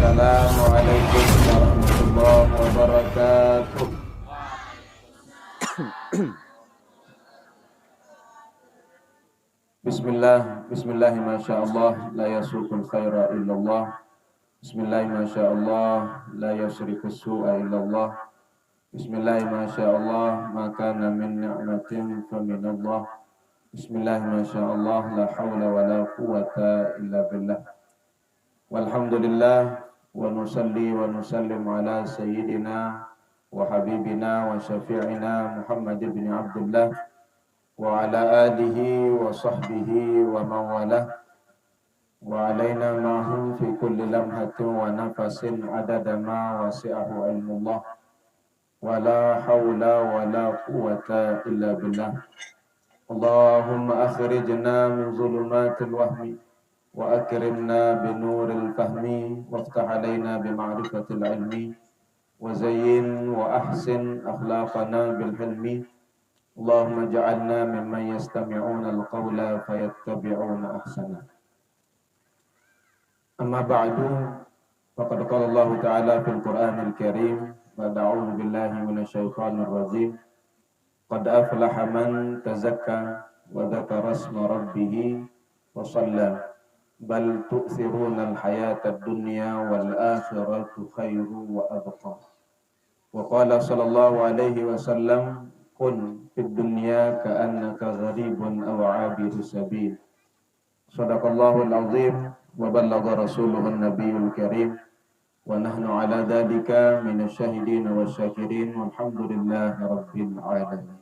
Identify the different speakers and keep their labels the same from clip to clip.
Speaker 1: Assalamualaikum warahmatullahi wabarakatuh. Bismillah, masyaallah, la yasukul khaira illallah. Bismillah, masyaallah, la yasrikus su'a illallah. Bismillah, masyaallah, ma kana min ni'matin fa minallah. Bismillah, masyaallah, la haula wa la quwata illa billah. Walhamdulillah wa nusalli wa nusallim ala sayyidina wa habibina wa syafi'ina Muhammad ibn Abdullah wa ala alihi wa sahbihi wa mawalah wa alaina ma'hum fi kulli lamhatin wa nafasin adada ma wasi'ahu ilmullah wa la hawla wa la quwata illa billah. Allahumma akhrijna min zulumatil wahmi wa akrimna binuril fahmi waftah alaina bima'rifatil ilmi wa zayyin wa ahsin akhlaqana bil hilmi. Allahumma ja'alna mimman yastami'una al-qawla fayattabi'una ahsana. Amma ba'du, faqad qala Allah Ta'ala fil Qur'anil Karim, wa a'udzu billahi minasyaitonir rajim. Qad aflaha man tazakka wa dzakara isma rabbih wa shalla. Bal tu'thiruna al-hayata ad-dunya wal akhiratu khairu wa abqa. Wa qala sallallahu alaihi wasallam, kun fid dunya ka'annaka gharibun aw 'abiru sabil. Shadaqallahul azim wa ballagha rasuluhun nabiyul karim wa nahnu ala dzalika minasyahidin wasyakirin walhamdulillahi rabbil alamin.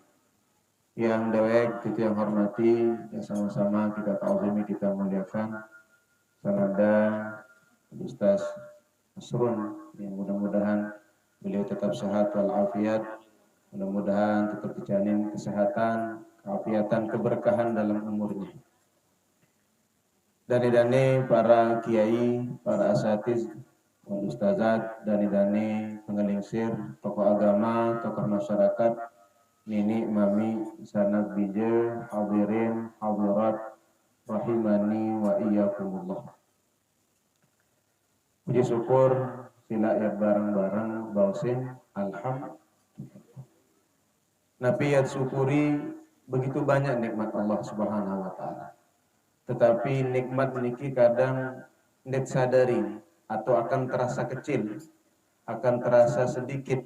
Speaker 1: Yang dewek kita yang hormati, yang sama-sama kita ta'zimi, kita muliakan sanada Ustaz Asrun, yang mudah-mudahan beliau tetap sehat walafiat. Mudah-mudahan tetap dijamin kesehatan, keafiatan, keberkahan dalam umurnya. Dani-dani para kiai, para asatiz, wal ustazat, dani-dani pengelingsir, tokoh agama, tokoh masyarakat, nini, mami, sanad bija, hadirin, hadirat, rahimani wa iyyakumullah. Puji syukur sila ya bareng-bareng bausin alhamdulillah. Nabi ya syukuri begitu banyak nikmat Allah Subhanahu wa taala. Tetapi nikmat niki kadang ndet sadari atau akan terasa kecil, akan terasa sedikit.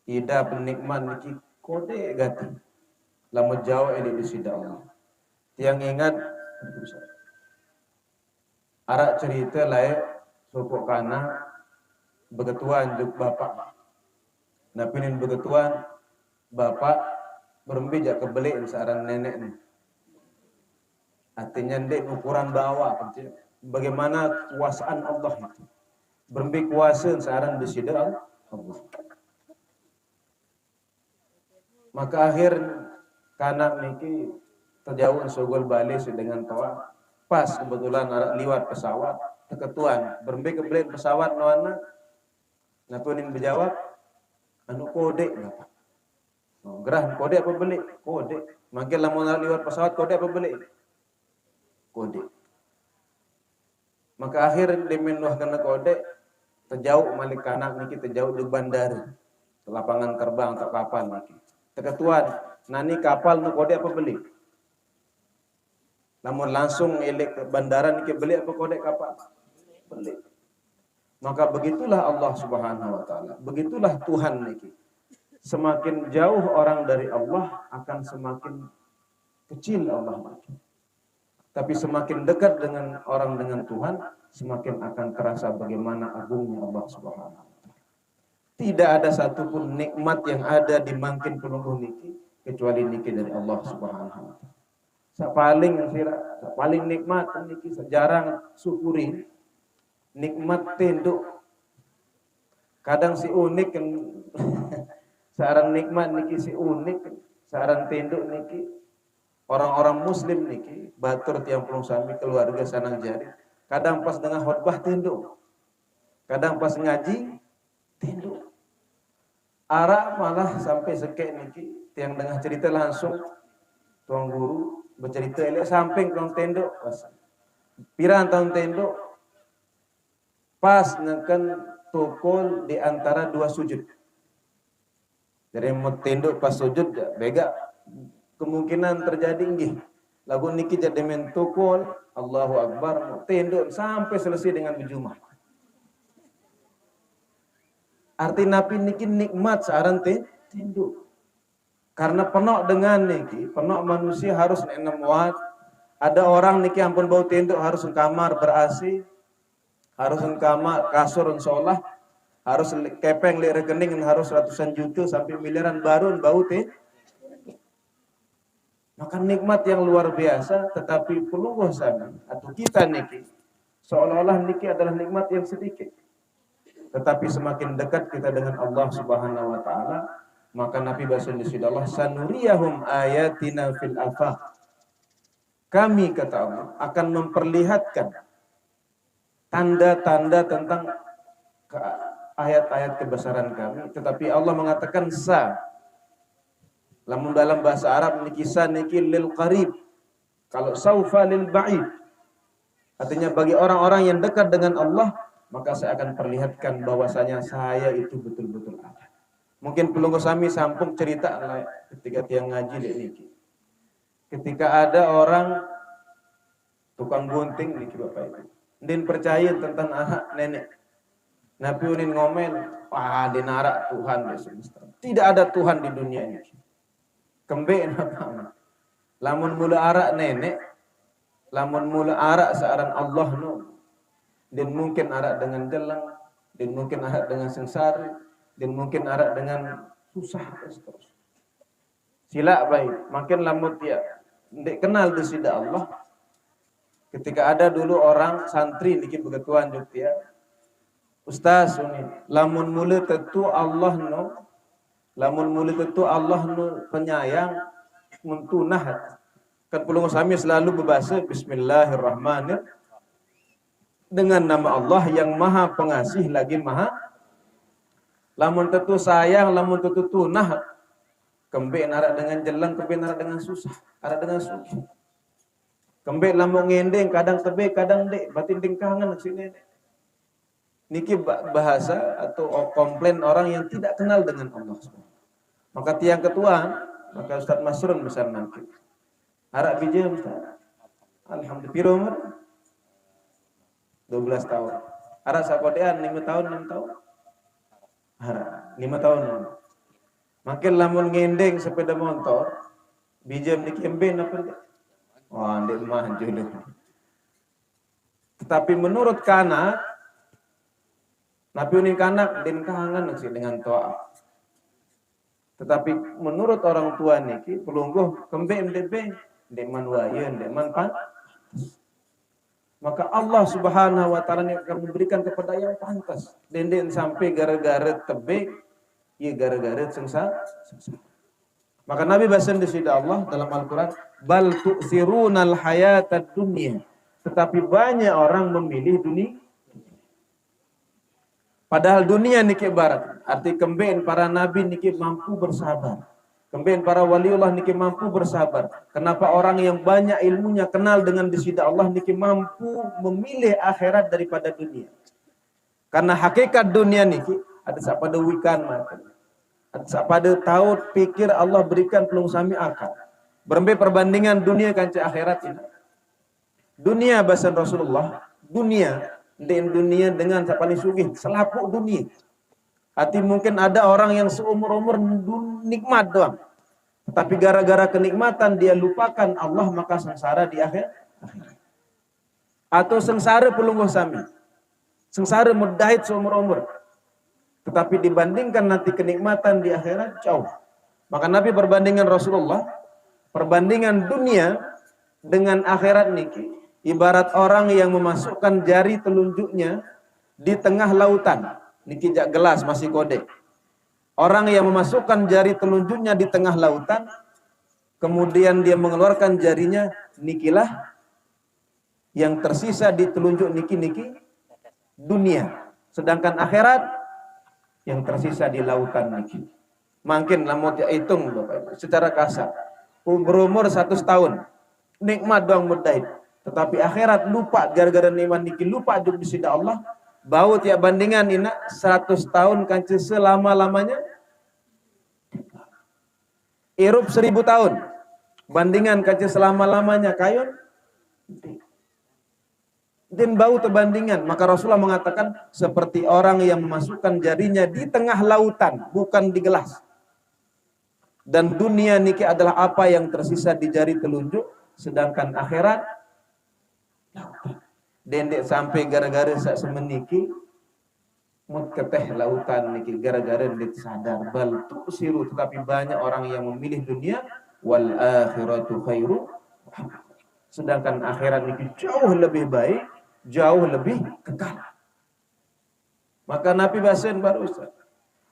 Speaker 1: Ida penikmat niki kode gati. Lamun jauh ini di sida Allah. Yang ingat arak cerita lain sopok kana begetuan juk bapak. Nabi nin begetuan bapak berembijak kebeli seorang nenek nih. Artinya dek ukuran bawah. Bagaimana kuasaan Allah itu. Berembi kuasa seorang disida Allah. Maka akhir kanak niki terjauh sogol balik dengan tawa. Pas kebetulan ada liwat pesawat. Keketuan. Berembi kebeli pesawat noana. Nabi nin berjawab. Anu kode bapak. Gerah kode apa beli? Kode. Makin lama lewat pesawat kode apa beli? Kode. Maka akhir dimenuh kena kode terjauh malik kanak niki terjauh di bandara. Lapangan terbang atau kapal niki. Keketuan, nani kapal nu kode apa beli? Namun langsung elek ke bandara niki beli apa kode kapal? Beli. Maka begitulah Allah Subhanahu wa taala. Begitulah Tuhan niki. Semakin jauh orang dari Allah akan semakin kecil Allah makin. Tapi semakin dekat dengan orang dengan Tuhan, semakin akan terasa bagaimana agungnya Allah Subhanahu wa taala. Tidak ada satupun nikmat yang ada di mangkin penunggu niki kecuali niki dari Allah Subhanahu wa taala. Paling nikmat niki sejarang syukuri nikmat tenduk. Kadang si unik kan seorang nikmat niki si unik, seorang tenduk niki orang-orang muslim niki batur tiang pulung sami keluarga sanang jari. Kadang pas dengan khutbah tenduk, kadang pas ngaji tenduk. Ara malah sampai sekek niki tiang dengar cerita langsung tuang guru bercerita elek samping tuang tenduk. Pirang tahun tenduk pas neken tukul di antara dua sujud. Jadi mau tinduk pas sujud bega kemungkinan terjadi nggih. Lagu niki jadi mentukul Allahu Akbar mau tinduk sampai selesai dengan berjumah. Arti napi niki nikmat searan tinduk. Karena penuh dengan niki, penuh manusia harus enam watt. Ada orang niki ampun bau tinduk harus kamar ber-AC, harus kamar kasur insyaallah, harus kepeng li rekening harus ratusan juta sampai miliaran baru bau maka nikmat yang luar biasa, tetapi pelungguh sana atau kita niki seolah-olah niki adalah nikmat yang sedikit. Tetapi semakin dekat kita dengan Allah Subhanahu wa taala, maka Nabi bahasa Indonesia Allah sanuriyahum ayatina fil afaq. Kami kata Allah akan memperlihatkan tanda-tanda tentang ayat-ayat kebesaran kami, tetapi Allah mengatakan lamun dalam bahasa Arab niki niki lil qarib, kalau saufa lil ba'id, artinya bagi orang-orang yang dekat dengan Allah maka saya akan perlihatkan bahwasanya saya itu betul-betul ada. Mungkin pelunggu sami sampung cerita lah ketika tiang ngaji dek niki, ketika ada orang tukang gunting niki bapak itu din percaya tentang anak nenek Nabi unin ngomel, wah dinarak Tuhan di semesta. Tidak ada Tuhan di dunia ini. Kembe apa? Lamun mula arak nenek, lamun mula arak searan Allah no. Dan mungkin arak dengan jelang, dan mungkin arak dengan sengsara, dan mungkin arak dengan susah terus. Sila baik, makin lamun dia ndek kenal desida Allah. Ketika ada dulu orang santri niki begituan juk dia. Ustaz ini, lamun mula tentu Allah no, lamun mula tentu Allah no penyayang mentunah. Kan pulung sami selalu berbahasa Bismillahirrahmanirrahim dengan nama Allah yang Maha Pengasih lagi Maha. Lamun tentu sayang, lamun tentu tunah. Kembe narak dengan jelang, kembe narak dengan susah, narak dengan susah. Kembe lamun ngendeng, kadang tebe, kadang dek, batin dingkangan sini. Niki bahasa atau komplain orang yang tidak kenal dengan Allah. Maka tiang ketua, maka Ustaz Masrun besar nanti. Harap bijak Ustaz. Alhamdulillah. Piro umur? 12 tahun. Harap sakodean 5 tahun, 6 tahun. Harap 5 tahun. Makin lamun ngendeng sepeda motor, bijak niki emben apa? Wah, ndek mah jodoh. Tetapi menurut kanak Nabi unin kanak den kangen sih dengan toa. Tetapi menurut orang tua niki pelungguh kembe MDB deman wayeun deman pan. Maka Allah Subhanahu wa taala akan memberikan kepada yang pantas. Den sampai gara-gara tebe, ya gara-gara sengsara. Maka Nabi bahasan di sini Allah dalam Al-Qur'an, bal tu'sirunal hayatad dunya. Tetapi banyak orang memilih dunia. Padahal dunia niki barat. Arti kemben para nabi niki mampu bersabar. Kemben para waliullah niki mampu bersabar. Kenapa orang yang banyak ilmunya kenal dengan disida Allah niki mampu memilih akhirat daripada dunia. Karena hakikat dunia niki ada sapada wikan makan. Ada sapada tahu pikir Allah berikan pelung sami akal. Berembe perbandingan dunia kanca akhirat ini. Dunia bahasa Rasulullah, dunia dunia dengan paling sugih selapuk dunia. Hati mungkin ada orang yang seumur-umur nikmat doang. Tapi gara-gara kenikmatan dia lupakan Allah maka sengsara di akhir. Atau sengsara pelungguh sami. Sengsara mudahid seumur-umur. Tetapi dibandingkan nanti kenikmatan di akhirat jauh. Maka Nabi berbandingan Rasulullah, perbandingan dunia dengan akhirat niki ibarat orang yang memasukkan jari telunjuknya di tengah lautan. Niki jak gelas masih kode. Orang yang memasukkan jari telunjuknya di tengah lautan, kemudian dia mengeluarkan jarinya, nikilah yang tersisa di telunjuk niki dunia. Sedangkan akhirat yang tersisa di lautan niki. Makin lamun hitung Bapak secara kasar. Berumur 100 tahun. Nikmat doang mudahid. Tetapi akhirat lupa gara-gara nikmat niki lupa juk di sida Allah, Bau tiap bandingan ina 100 tahun kanci selama-lamanya. Irup 1000 tahun. Bandingan kanci selama-lamanya kayun. Dan bau terbandingan. Maka Rasulullah mengatakan seperti orang yang memasukkan jarinya di tengah lautan, bukan di gelas. Dan dunia niki adalah apa yang tersisa di jari telunjuk, sedangkan akhirat lautan. Dendek sampai gara-gara sak semeniki mut keteh lautan niki gara-gara dendek sadar bal tusiru, tetapi banyak orang yang memilih dunia wal akhiratu khairu, sedangkan akhirat niki jauh lebih baik, jauh lebih kekal. Maka Nabi basen baru Ustaz.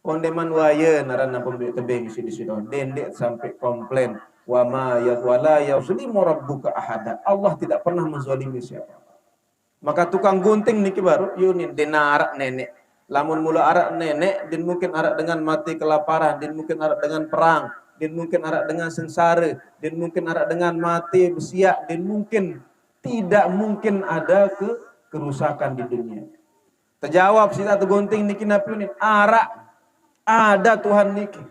Speaker 1: Ondeman waya narana pembeli tebing di situ dendek sampai komplain wa ma wala yuzlimu rabbuka ahada. Allah tidak pernah menzalimi siapa. Maka tukang gunting niki baru yunin denarak nenek. Lamun mula arak nenek, din mungkin arak dengan mati kelaparan, din mungkin arak dengan perang, din mungkin arak dengan sengsara, din mungkin arak dengan mati bersiak, din mungkin tidak mungkin ada kerusakan di dunia. Terjawab sita gunting niki napi arak ada Tuhan niki.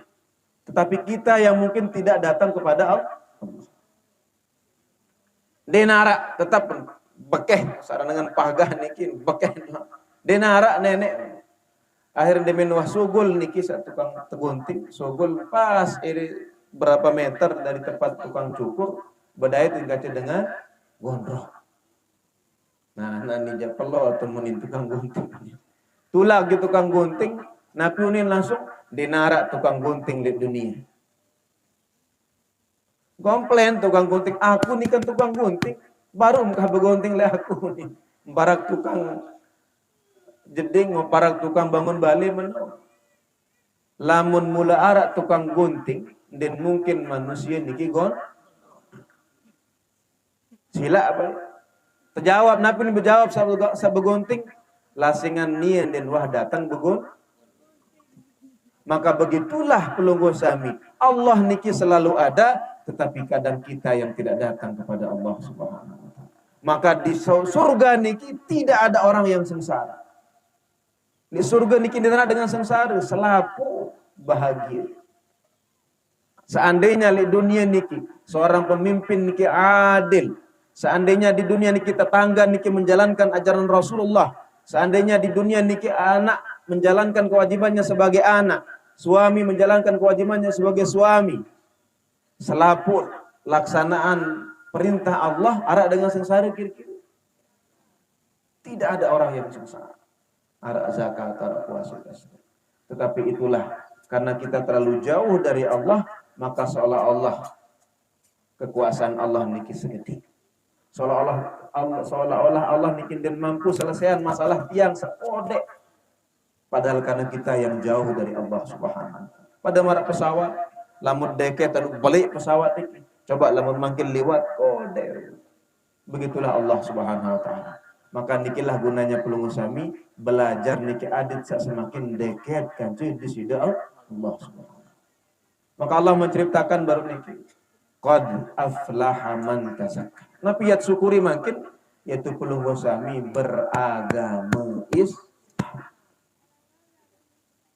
Speaker 1: Tetapi kita yang mungkin tidak datang kepada Allah. Denarak tetap bekeh sareng dengan pagah niki bekeh denara nenek akhirnya demen wah sugul niki satu tukang tegunting sugul pas iri berapa meter dari tempat tukang cukur badai tinggal dengan gondrong. Nah nani japelo temenin tukang gunting tulah gitu tukang gunting napi unin langsung denara tukang gunting di dunia. Komplain tukang gunting, aku nih kan tukang gunting baru muka begonting le aku nih. Barak tukang jeding, barak tukang bangun bali menang. Lamun mula arak tukang gunting, dan mungkin manusia niki gon. Sila apa? Terjawab, napi ni berjawab sa begonting, lasingan nian dan wah datang begon. Maka begitulah pelunggu sami. Allah niki selalu ada, tetapi kadang kita yang tidak datang kepada Allah Subhanahu wa taala. Maka di surga niki tidak ada orang yang sengsara. Di surga niki diterang dengan sengsara, selaku bahagia. Seandainya di dunia niki seorang pemimpin niki adil, seandainya di dunia niki tetangga niki menjalankan ajaran Rasulullah, seandainya di dunia niki anak menjalankan kewajibannya sebagai anak, suami menjalankan kewajibannya sebagai suami, selaput laksanaan perintah Allah arak dengan sengsara kira-kira. Tidak ada orang yang sengsara. Arak zakat, arak puasa. Tetapi itulah karena kita terlalu jauh dari Allah, maka seolah-olah kekuasaan Allah niki seketik. Seolah-olah Allah niki dan mampu selesaikan masalah tiang sepode. Padahal karena kita yang jauh dari Allah Subhanahu. Pada marak pesawat, lamun deket lalu balik pesawat ini. Coba lamun makin liwat kode. Begitulah Allah Subhanahu wa taala. Maka nikilah gunanya pelungu sami belajar niki adit semakin deket kan cuy di sida Allah Subhanahu. Maka Allah menceritakan baru niki qad aflaha man tazakka. Nah piyat syukuri makin yaitu pelungu sami beragama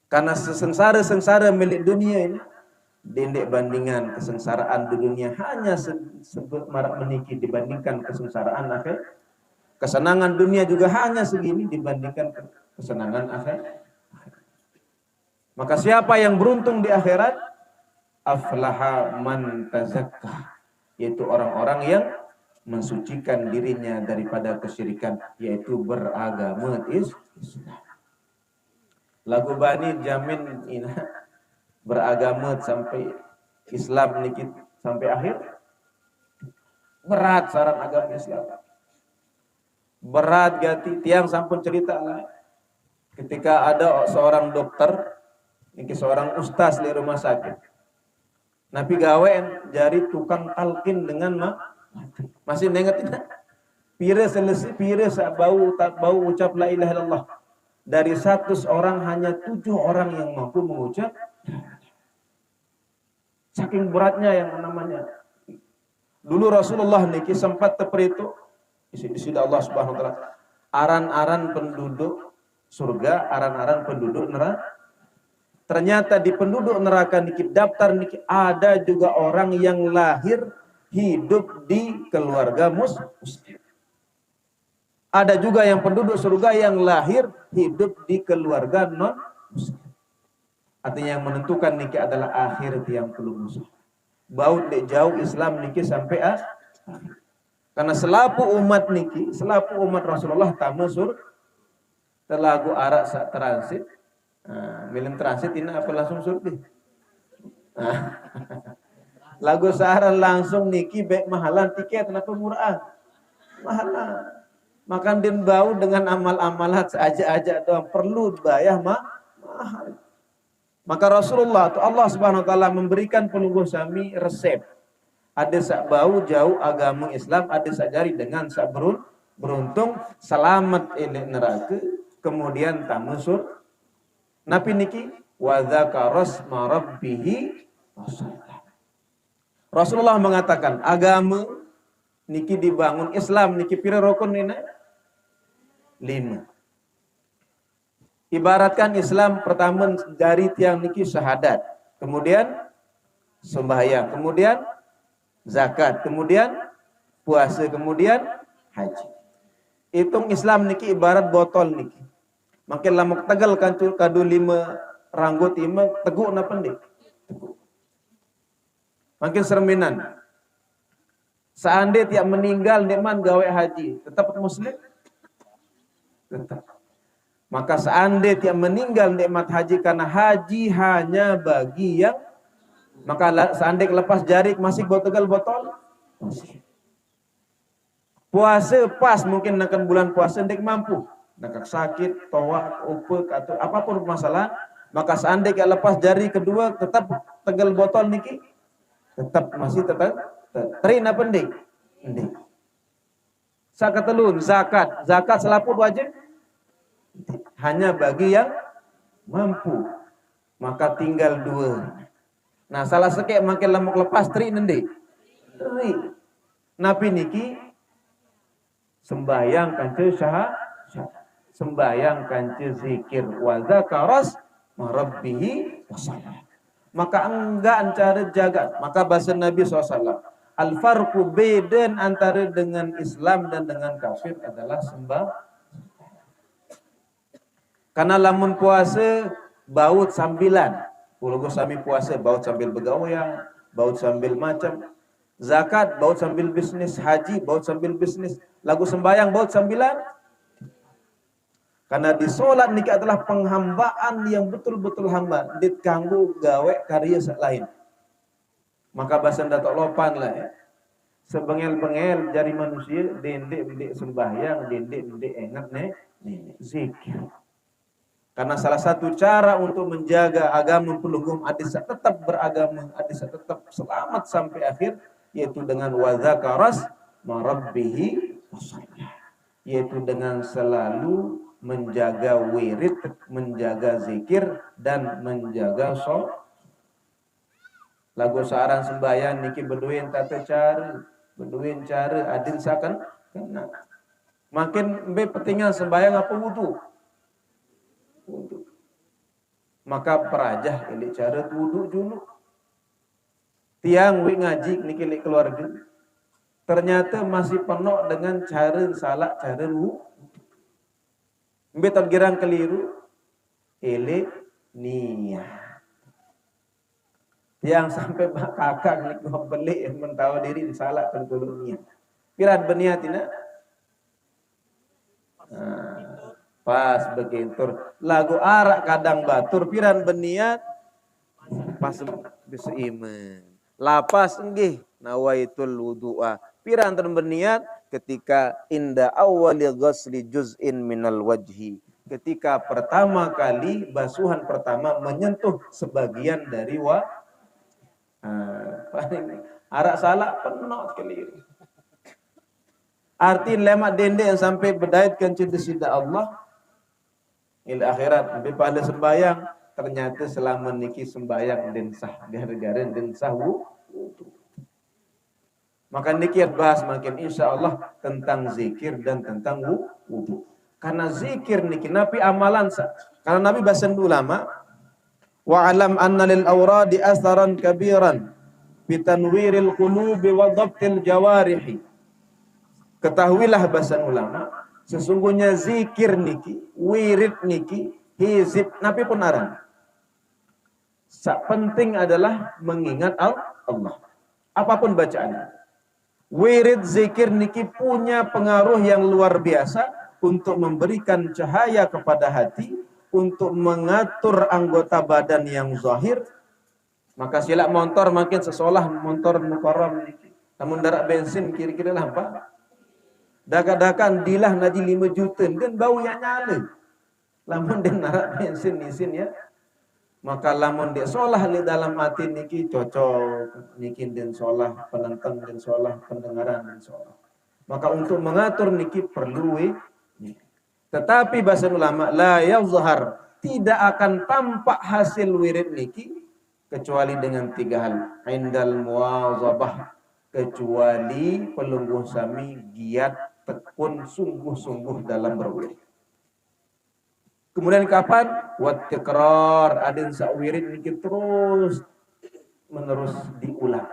Speaker 1: karena sengsara milik dunia ini dendek bandingan kesengsaraan di dunia hanya marak meniki dibandingkan kesengsaraan akhir. Kesenangan dunia juga hanya segini dibandingkan kesenangan akhir. Maka siapa yang beruntung di akhirat? Aflaha man tazakka, yaitu orang-orang yang mensucikan dirinya daripada kesyirikan, yaitu beragama Islam. Lagu bani jamin ina beragama sampai Islam niki sampai akhir berat saran agama Islam. Berat gati tiang sampun cerita lah. Ketika ada seorang dokter, niki seorang ustaz di rumah sakit. Nabi gawean jari tukang talqin dengan masih ingat tidak? Pira selesai pira bau ucap la ilaha illallah. Dari 100 orang hanya 7 orang yang mampu mengucap. Saking beratnya yang namanya. Dulu Rasulullah niki sempat terperitu di sini Allah Subhanahu wa taala. Aran-aran penduduk surga, aran-aran penduduk neraka. Ternyata di penduduk neraka niki daftar niki ada juga orang yang lahir hidup di keluarga muslim. Ada juga yang penduduk surga yang lahir hidup di keluarga non muslim. Artinya yang menentukan niki adalah akhir tiang pelung musuh. Baut dek jauh Islam niki sampai akhir. Karena selaku umat niki, selaku umat Rasulullah tamu sur telagu arak sak transit. Milim transit ini apa langsung surga. Lagu saharan langsung niki bek mahalan tiket kenapa murah? Mahalan. Makan din bau dengan amal-amalat saja doang perlu bayar mahal. Maka Rasulullah atau Allah Subhanahu wa taala memberikan pelungguh sami resep. Ada sak bau jauh agama Islam, ada sak jari dengan sak beruntung selamat elek neraka, kemudian tamusur. Nabi niki wa dzakaras marabbihi. Rasulullah mengatakan agama niki dibangun Islam niki pira rukun ini? 5. Ibaratkan Islam pertama dari tiang niki syahadat, kemudian sembahyang, kemudian zakat, kemudian puasa, kemudian haji. Hitung Islam niki ibarat botol niki. Makin lama tegal kancul kadu 5 ranggut ima teguk na pendik. Makin serminan. Seandainya tiap meninggal nikmat gawe haji, tetap muslim? Tetap. Maka seandainya tiap meninggal nikmat haji karena haji hanya bagi yang maka seandainya lepas jarik masih tegal botol. Puasa pas mungkin akan bulan puasa ndak mampu. Nak sakit, tawak, upuk atau apapun masalah, maka seandainya lepas jari kedua tetap tegal botol niki tetap masih tetap terina pendik. Sakatelun zakat selaput wajib hanya bagi yang mampu. Maka tinggal 2. Nah, salah sekek makin lemuk lepas tri nendi. Tri. Nabi niki sembayang kance syahadat. Sembayang kance zikir wa dzakaras marabbihi wasallam. Maka enggak cara jaga. Maka bahasa Nabi SAW. Al-farqu beden antara dengan Islam dan dengan kafir adalah sembah. Karena lamun puasa baut sambilan. Pulau sami puasa baut sambil begawian, baut sambil macam. Zakat baut sambil bisnis, haji baut sambil bisnis. Lagu sembayang baut sambilan. Karena di solat niki adalah penghambaan yang betul-betul hamba. Ditanggu gawe karya lain. Maka bahasa datuk lopan lah ya. Sebengel-bengel jari manusia, dendek-dendek sembahyang, dendek-dendek ingat nih zikir. Karena salah satu cara untuk menjaga agama pelunggung adisa tetap beragama, adisa tetap selamat sampai akhir, yaitu dengan wa dzakaras marabbihi wasallam. Yaitu dengan selalu menjaga wirid, menjaga zikir dan menjaga sholat. Lagu searang sembahyang niki beduin tata cara, beduin cara adin sakan kena. Makin be petinggal sembahyang apa wudu. Maka perajah ini cara wudu dulu. Tiang wi ngaji niki li keluarga. Ternyata masih penuh dengan cara salah cara wudu. Mbe tergirang keliru. Ele niat. Yang sampai kakak nik beli yang mentawa diri salah kan kudu niat. Pirat berniat ina. Pas begintur lagu arak kadang batur piran berniat pas bisa iman lapas enggih nawaitul wudu'a piran ter berniat ketika inda awwali ghusli juz'in minal wajhi ketika pertama kali basuhan pertama menyentuh sebagian dari arak salah penuh keliru arti lemak dendek yang sampai berdaitkan cinta sida Allah il akhirat lebih pada sembayang ternyata selama niki sembayang dan sah gara-gara dan sah wudu. Maka niki bahas makin insya Allah tentang zikir dan tentang wudu. Karena zikir niki nabi amalan sa. Karena nabi bahasan ulama wa alam anna lil awradi asaran kabiran bitanwiril qulubi wa dhabtil jawarihi. Ketahuilah bahasan ulama, sesungguhnya zikir niki, wirid niki, hizib nabi pun aran. Penting adalah mengingat Allah. Apapun bacaannya. Wirid zikir niki punya pengaruh yang luar biasa untuk memberikan cahaya kepada hati, untuk mengatur anggota badan yang zahir. Maka silap motor makin sesolah motor mukarram niki. Namun darak bensin kira-kira lah apa? Dakan-dakan dilah nadi 5 juta dan bau yang nyala. Lamun den narak bensin nisin ya. Maka lamun dia solah di dalam hati niki cocok niki den solah penentang den solah pendengaran den solah. Maka untuk mengatur niki perlu tetapi bahasa ulama la yazhar, tidak akan tampak hasil wirid niki kecuali dengan 3 hal. Indal muwazabah, kecuali pelungguh sami giat tekun sungguh-sungguh dalam berwirid. Kemudian kapan? Wat tikrar, adin sa wirid niki terus menerus diulang.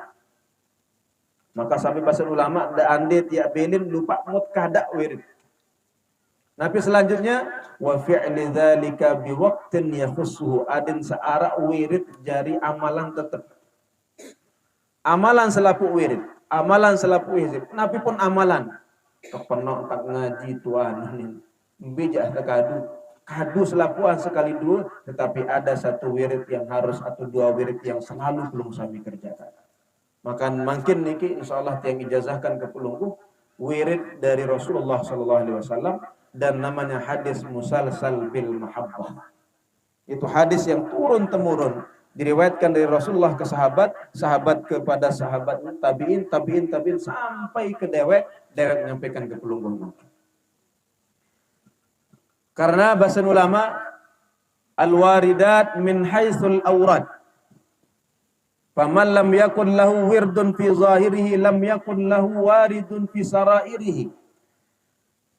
Speaker 1: Maka sampai bahasa ulama da ande tiap belin lupa mut kada wirid. Nabi selanjutnya wa fi'li dzalika bi waqtin yakhussuhu, adin seara wirid jari amalan tetap. Amalan selapu wirid, amalan selapu hizib. Nabi pun amalan. Kepenok tak ngaji tuan ini. Bijak kadu selapuan sekali dua, tetapi ada satu wirid yang harus atau 2 wirid yang selalu belum kami kerjakan. Maka mungkin niki insyaallah yang ijazahkan ke pelungguh wirid dari Rasulullah sallallahu alaihi wasallam dan namanya hadis musalsal bil mahabbah. Itu hadis yang turun temurun diriwayatkan dari Rasulullah ke sahabat, sahabat kepada sahabat, tabiin sampai ke dewek menyampaikan ke pelungguh. Karena bahasa ulama al-waridat min haitsul awrad. Faman lam yakun lahu wirdun fi zahirihi lam yakun lahu waridun fi sarairihi.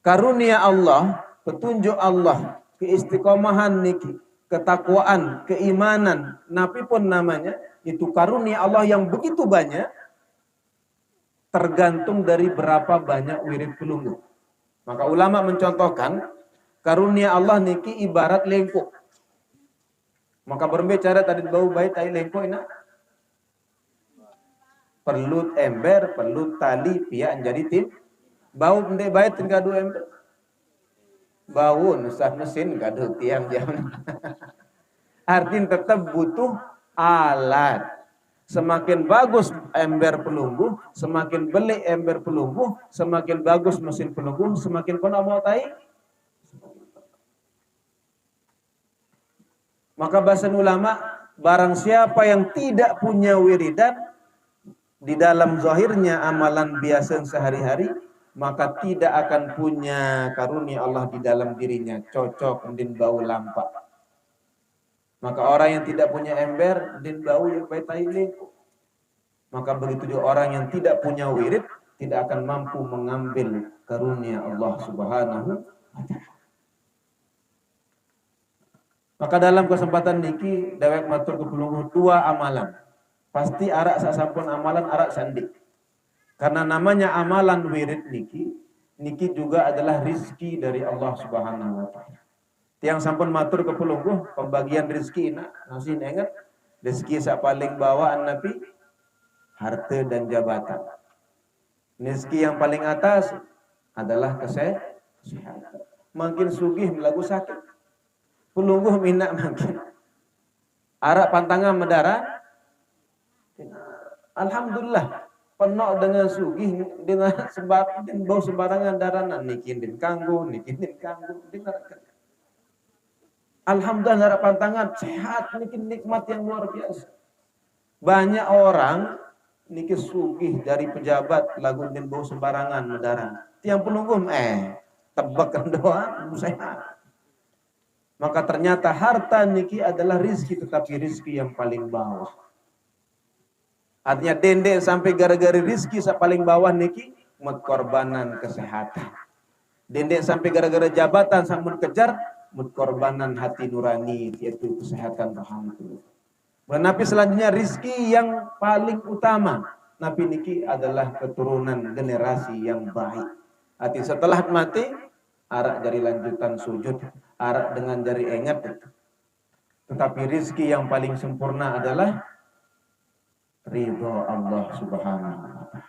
Speaker 1: Karunia Allah, petunjuk Allah, keistiqomahan niki, ketakwaan, keimanan, napi pun namanya, itu karunia Allah yang begitu banyak, tergantung dari berapa banyak wirid pelungguh. Maka ulama mencontohkan, karunia Allah niki ibarat lengkuk. Maka berbicara tadi bau baik tai lengkuk ini. Perlu ember, perlu tali, pihak jadi tim. Bau ndek baik tinggal 2 ember. Bau nusah mesin kadu tiang jam. Artinya tetap butuh alat. Semakin bagus ember pelungguh, semakin beli ember pelungguh, semakin bagus mesin pelungguh, semakin kena mau tai. Maka bahasa ulama, barang siapa yang tidak punya wiridan, di dalam zahirnya amalan biasa sehari-hari, maka tidak akan punya karunia Allah di dalam dirinya, cocok din bau lampak. Maka orang yang tidak punya ember, din bau yang baik tai. Maka begitu juga orang yang tidak punya wirid, tidak akan mampu mengambil karunia Allah Subhanahu wa ta'ala. Maka dalam kesempatan niki dewek matur ke pelungguh 2 amalan. Pasti arak sasampun amalan arak sandi. Karena namanya amalan wirid niki juga adalah rizki dari Allah Subhanahu wa ta'ala. Tiang sampun matur ke pelungguh pembagian rizki nasi ingat rizki sak paling bawaan Nabi harta dan jabatan. Rizki yang paling atas adalah kesehatan. Makin sugih melagu sakit. Pelungguh minat makin. Arak pantangan medara. Alhamdulillah. Penuh dengan sugih. Dengan sebab dan bau sembarangan daranan. Nikin din kanggo. Alhamdulillah arak pantangan. Sehat. Nikin nikmat yang luar biasa. Banyak orang. Nikin sugih dari pejabat. Lagu din bau sembarangan medara. Tiang pelungguh. Tebakan doa. Sehat. Maka ternyata harta niki adalah rizki, tetapi rizki yang paling bawah. Artinya dendek sampai gara-gara rizki yang paling bawah niki, korbanan kesehatan. Dendek sampai gara-gara jabatan samun kejar mut korbanan hati nurani yaitu kesehatan rahmatullah. Nabi selanjutnya rizki yang paling utama. Nabi niki adalah keturunan generasi yang baik. Arti setelah mati arak dari lanjutan sujud, arak dengan jari engat. Tetapi rizki yang paling sempurna adalah ridho Allah subhanahu wa ta'ala.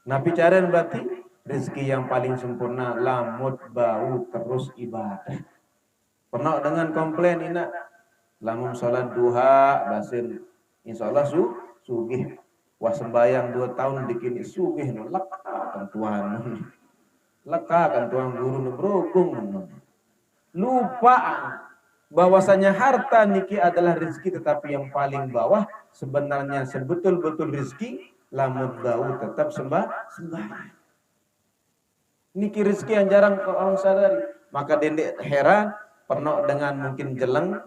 Speaker 1: Nabi carian berarti rizki yang paling sempurna lamut bau terus ibadah. Pernah dengan komplain ina lamun salat duha basin insyaallah sugih. Wah sembayang 2 tahun bikin sugih no leka kan Tuhan. Leka kan Tuhan guru no berhubung. Lupa bahwasanya harta niki adalah rezeki tetapi yang paling bawah sebenarnya sebetul-betul rezeki lamun bau tetap sembahyang. Niki rezeki yang jarang orang sadari. Maka dendek heran pernah dengan mungkin jeleng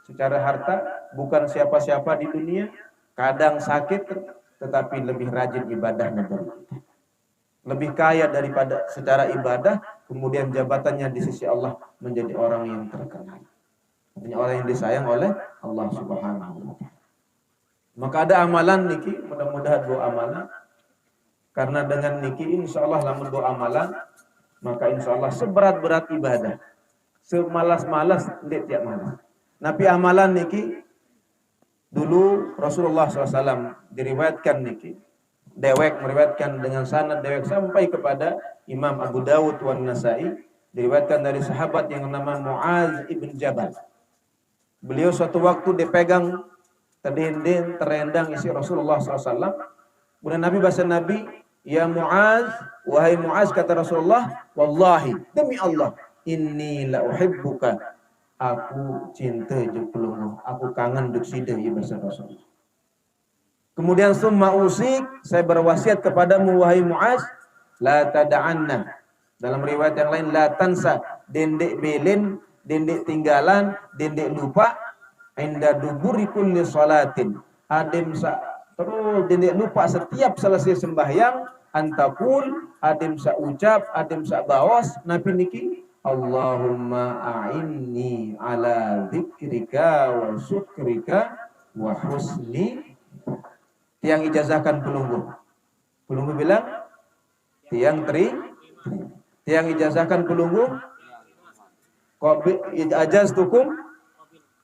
Speaker 1: secara harta, bukan siapa-siapa di dunia, kadang sakit tetapi lebih rajin ibadahnya dari kita. Lebih kaya daripada secara ibadah, kemudian jabatannya di sisi Allah menjadi orang yang terkenal. Artinya orang yang disayang oleh Allah Subhanahu wa ta'ala. Maka ada amalan niki, mudah-mudahan doa amalan. Karena dengan niki insyaallah lamun doa amalan, maka insyaallah seberat-berat ibadah, semalas-malas ndik tiap malam. Nabi amalan niki dulu Rasulullah SAW diriwayatkan niki dewek meriwayatkan dengan sanad dewek sampai kepada Imam Abu Dawud wan Nasa'i, diriwayatkan dari sahabat yang nama Muaz ibn Jabal. Beliau suatu waktu dipegang terdinding terendang isi Rasulullah SAW. Kemudian Nabi bahasa Nabi, ya Muaz, wahai Muaz, kata Rasulullah, wallahi demi Allah, inni la uhibbuka, aku cinta jepulungmu, aku kangen duk sida ya bahasa Rasulullah. Kemudian summa usik, saya berwasiat kepadamu wahai Muaz, la tada'anna. Dalam riwayat yang lain la tansa, dendek belin, dendek tinggalan, dendek lupa, inda duburi kulli salatin. Adim sa terus dendek lupa setiap selesai sembahyang, antakul, adim sa ucap, adim sa bawas, Nabi niki Allahumma a'inni ala dzikrika wa syukrika wa husni. Tiang ijazahkan pelunggu. Pelunggu bilang, tiang ijazahkan pelunggu, ajaztukum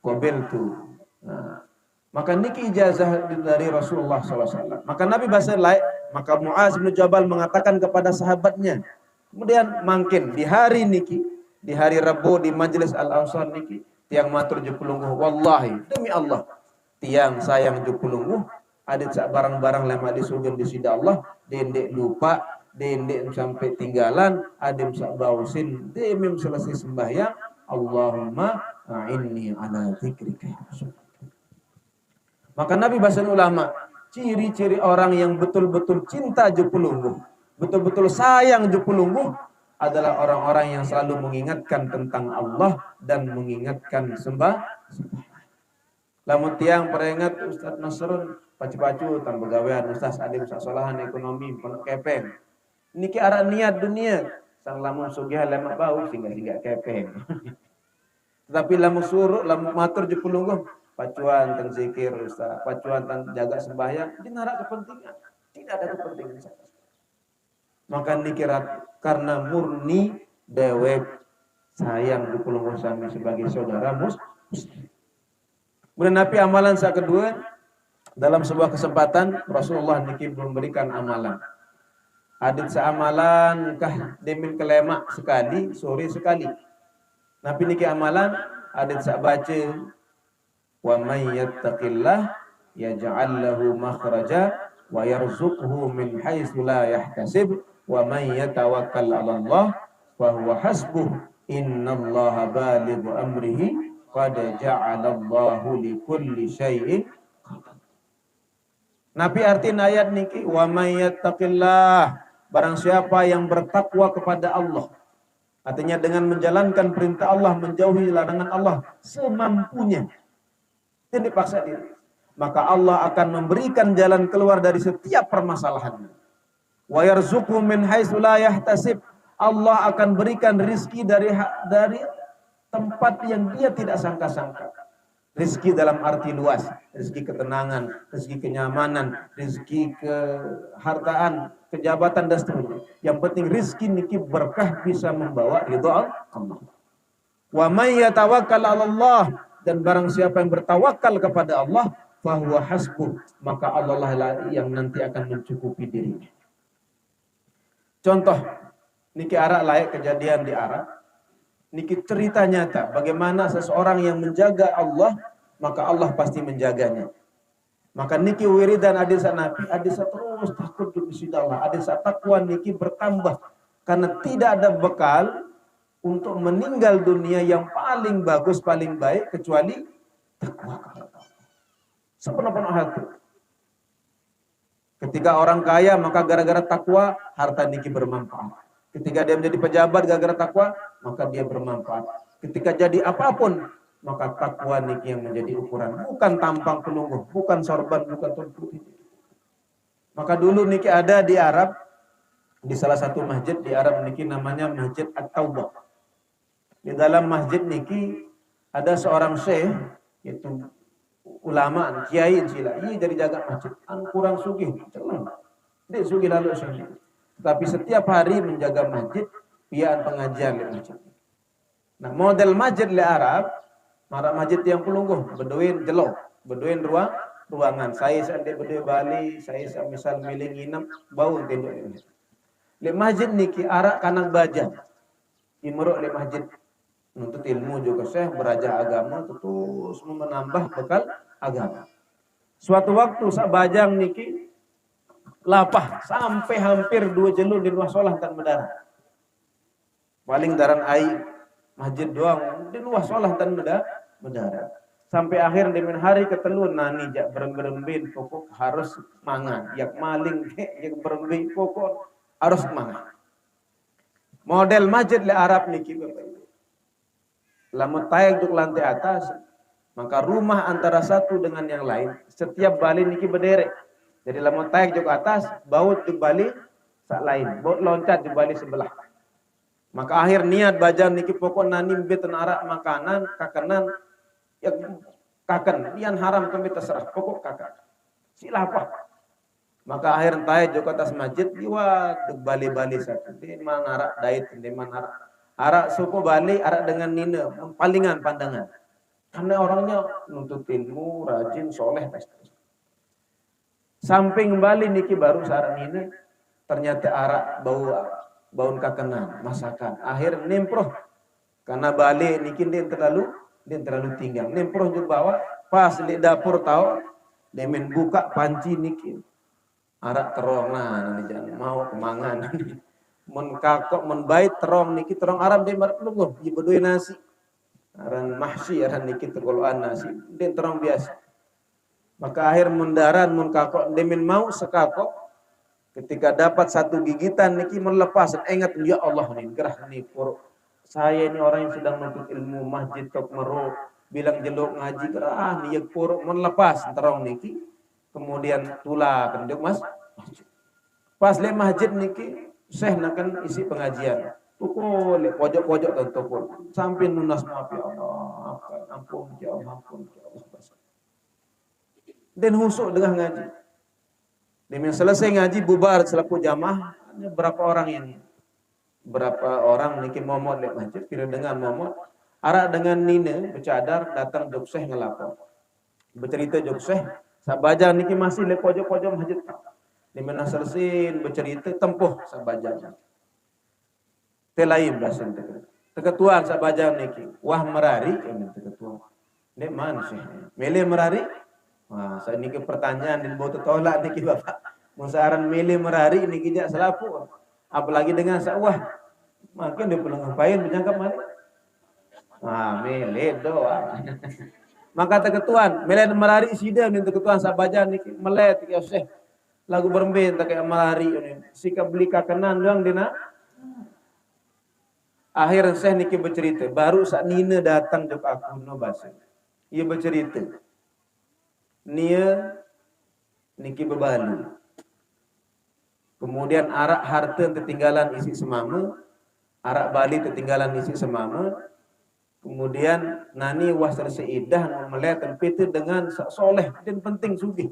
Speaker 1: qabiltu. Nah, maka niki ijazah dari Rasulullah SAW. Maka Nabi bahasa lain, maka Muaz bin Jabal mengatakan kepada sahabatnya, kemudian mungkin di hari niki, di hari Rabu di Majelis Al-Ansar niki, tiang matur jepulunggu, wallahi demi Allah, tiang sayang jepulunggu, ada barang-barang lama di surga di sida Allah, dendek lupa, dendek sampai tinggalan, adem sak bausin, demem selesai sembahyang, Allahumma a'inni ala dzikrika. Maka Nabi bahasa ulama, ciri-ciri orang yang betul-betul cinta jepulunggu, betul-betul sayang jepulunggu adalah orang-orang yang selalu mengingatkan tentang Allah dan mengingatkan sembahyang. Lamun tiang peringat Ustaz Nasrun pacu-pacu tanpa gawean Ustaz adim sak solahan ekonomi penuh kepeng. Niki arah niat dunia sang lamun sugih lemak bau sehingga kepeng. Tetapi lamun suruh lamun matur jepulungguh pacuan tentang zikir Ustaz, pacuan tentang jaga sembahyang, ini narak kepentingan. Tidak ada kepentingan sama. Maka niki karena murni dewek sayang jepulungguh sami sebagai saudara muslim. Kemudian Nabi amalan saat kedua, dalam sebuah kesempatan Rasulullah niki memberikan amalan. Adit seamalan kah demin kelemak sekali, sore sekali. Nabi niki amalan adit sak baca wa may yattaqillah yaj'al lahu makhraja wa yarzuqhu min haitsu la yahtasib wa may yatawakkal 'ala Allah fa huwa hasbuh innallaha balighu amrihi qad ja'alallahu likulli syai'in. Nabi artiin ayat niki wa may yattaqillah, barang siapa yang bertakwa kepada Allah, artinya dengan menjalankan perintah Allah, menjauhi larangan Allah semampunya, tidak dipaksa diri, maka Allah akan memberikan jalan keluar dari setiap permasalahan. Wa yarzuqhu min haitsu la yahtasib, Allah akan berikan rizki dari tempat yang dia tidak sangka-sangka. Rizki dalam arti luas, rizki ketenangan, rizki kenyamanan, rizki kehartaan, kejabatan dan seterusnya. Yang penting rizki niki berkah bisa membawa ridha Allah. Wa may yatawakkal 'ala Allah, dan barang siapa yang bertawakal kepada Allah, fahuwa hasbuh, maka Allah lah yang nanti akan mencukupi dirinya. Contoh, niki Arab layak kejadian di Arab. Niki cerita nyata bagaimana seseorang yang menjaga Allah, maka Allah pasti menjaganya. Maka niki wiridan adisa Nabi, adisa terus takut di sisi Allah, adisa takwa niki bertambah karena tidak ada bekal untuk meninggal dunia yang paling bagus, paling baik kecuali takwa kepada Allah. Sepenuh-penuh hati. Ketika orang kaya maka gara-gara takwa harta niki bermanfaat. Ketika dia menjadi pejabat gara-gara takwa, maka dia bermanfaat. Ketika jadi apapun, maka takwa niki yang menjadi ukuran. Bukan tampang penunggu, bukan sorban, bukan tuan. Maka dulu niki ada di Arab, di salah satu masjid di Arab niki namanya Masjid At-Taubah. Di dalam masjid niki ada seorang syekh, yaitu ulama, kiai sila. Ia jadi jaga masjid. Kurang sugih, celeng. Dia sugih lalu syekh. Tapi setiap hari menjaga masjid, pian pengajian di masjid. Nah, model masjid di Arab, marah masjid yang pelungguh, beduin jelo, beduin ruangan. Saya seandainya beduin Bali, saya misal milih nginep, bau tenduk ini. Di masjid niki arak kanak baja, imruk di masjid nuntut ilmu juga saya beraja agama terus menambah bekal agama. Suatu waktu sak bajang niki lapah sampai hampir 2 jelur di luar sholah tak mendarah. Paling daran air masjid doang di luar sholah tak mendarah. Sampai akhir di hari ketelu nani jak berembin pokok harus mangan. Yak maling yak berembin pokok harus mangan. Model masjid le Arab niki Bapak Ibu. Lamun tayak duk lantai atas, maka rumah antara satu dengan yang lain setiap bali niki berderet. Jadi lamun tayak juk atas, baut juk bali sak lain, baut loncat juk bali sebelah. Maka akhir niat bajan niki pokok nani beten arak makanan kakanan ya kaken pian haram kami terserah pokok kakak. Silapa. Maka akhir tayak juk atas masjid diwa juk bali-bali satu. Di mana arak dait di mana arak suku Bali, arak dengan nina, palingan pandangan. Karena orangnya nuntut ilmu, rajin, soleh, pasti. Samping Bali niki baru sarak nina, ternyata arak bau kakenan, masakan. Akhir nimproh, karena Bali niki dia terlalu tinggal. Nimproh juga bawa, pas di dapur tahu, dia buka panci niki. Arak terong nah, jangan mau kemangan. Mun kakok mun bait terong niki terong Arab di marat lugu di bedui nasi aran mahsi aran niki tegoloan nasi den terong biasa. Maka akhir mundaran mun kakok demin mau sekakok ketika dapat satu gigitan niki melepas ingat ya Allah nih gerah nih saya ini orang yang sedang menuntut ilmu masjid tok meru bilang jeluk ngaji gerah nih pur mun lepas terong niki kemudian tulah kenduk mas pas le masjid niki Syekh nakan isi pengajian. Pukul pojok-pojok tentu pun. Sampai nunas maaf ya Allah. Ampun ya Allah. Ampun ya Allah. Dan husuk dengan ngaji. Demi selesai ngaji bubar selaku jamaah. Berapa orang niki momot lek masjid. Kira dengan momot. Arak dengan nina bercadar datang jok Syekh ngelapor. Bercerita jok Syekh. Sabaja niki masih lek pojok-pojok masjid. Di mana selesai bercerita tempuh sabajang. Telaim bahasa teketuan sabajang niki. Wah merari ini teketuan. Dek mana sih? Milih merari? Wah, saya niki pertanyaan dan bau tolak niki Bapak. Musaran milih merari niki jak selapu. Apalagi dengan wah makin dia perlu ngapain menyangkap mana? Wah, milih doang. Maka teketuan, milih merari sida nih teketuan sabajang niki melet ya Syekh. Lagu bermain tak kayak melari ini. Sikap beli kakenan doang dina. Akhir Syekh niki bercerita, baru saat Nina datang jok aku no bahasa. Ia bercerita. Nia niki berbalik. Kemudian arak harta ketinggalan isi semama, arak Bali ketinggalan isi semama, kemudian nani wasar seidah melet pete dengan sak soleh dan penting sugih.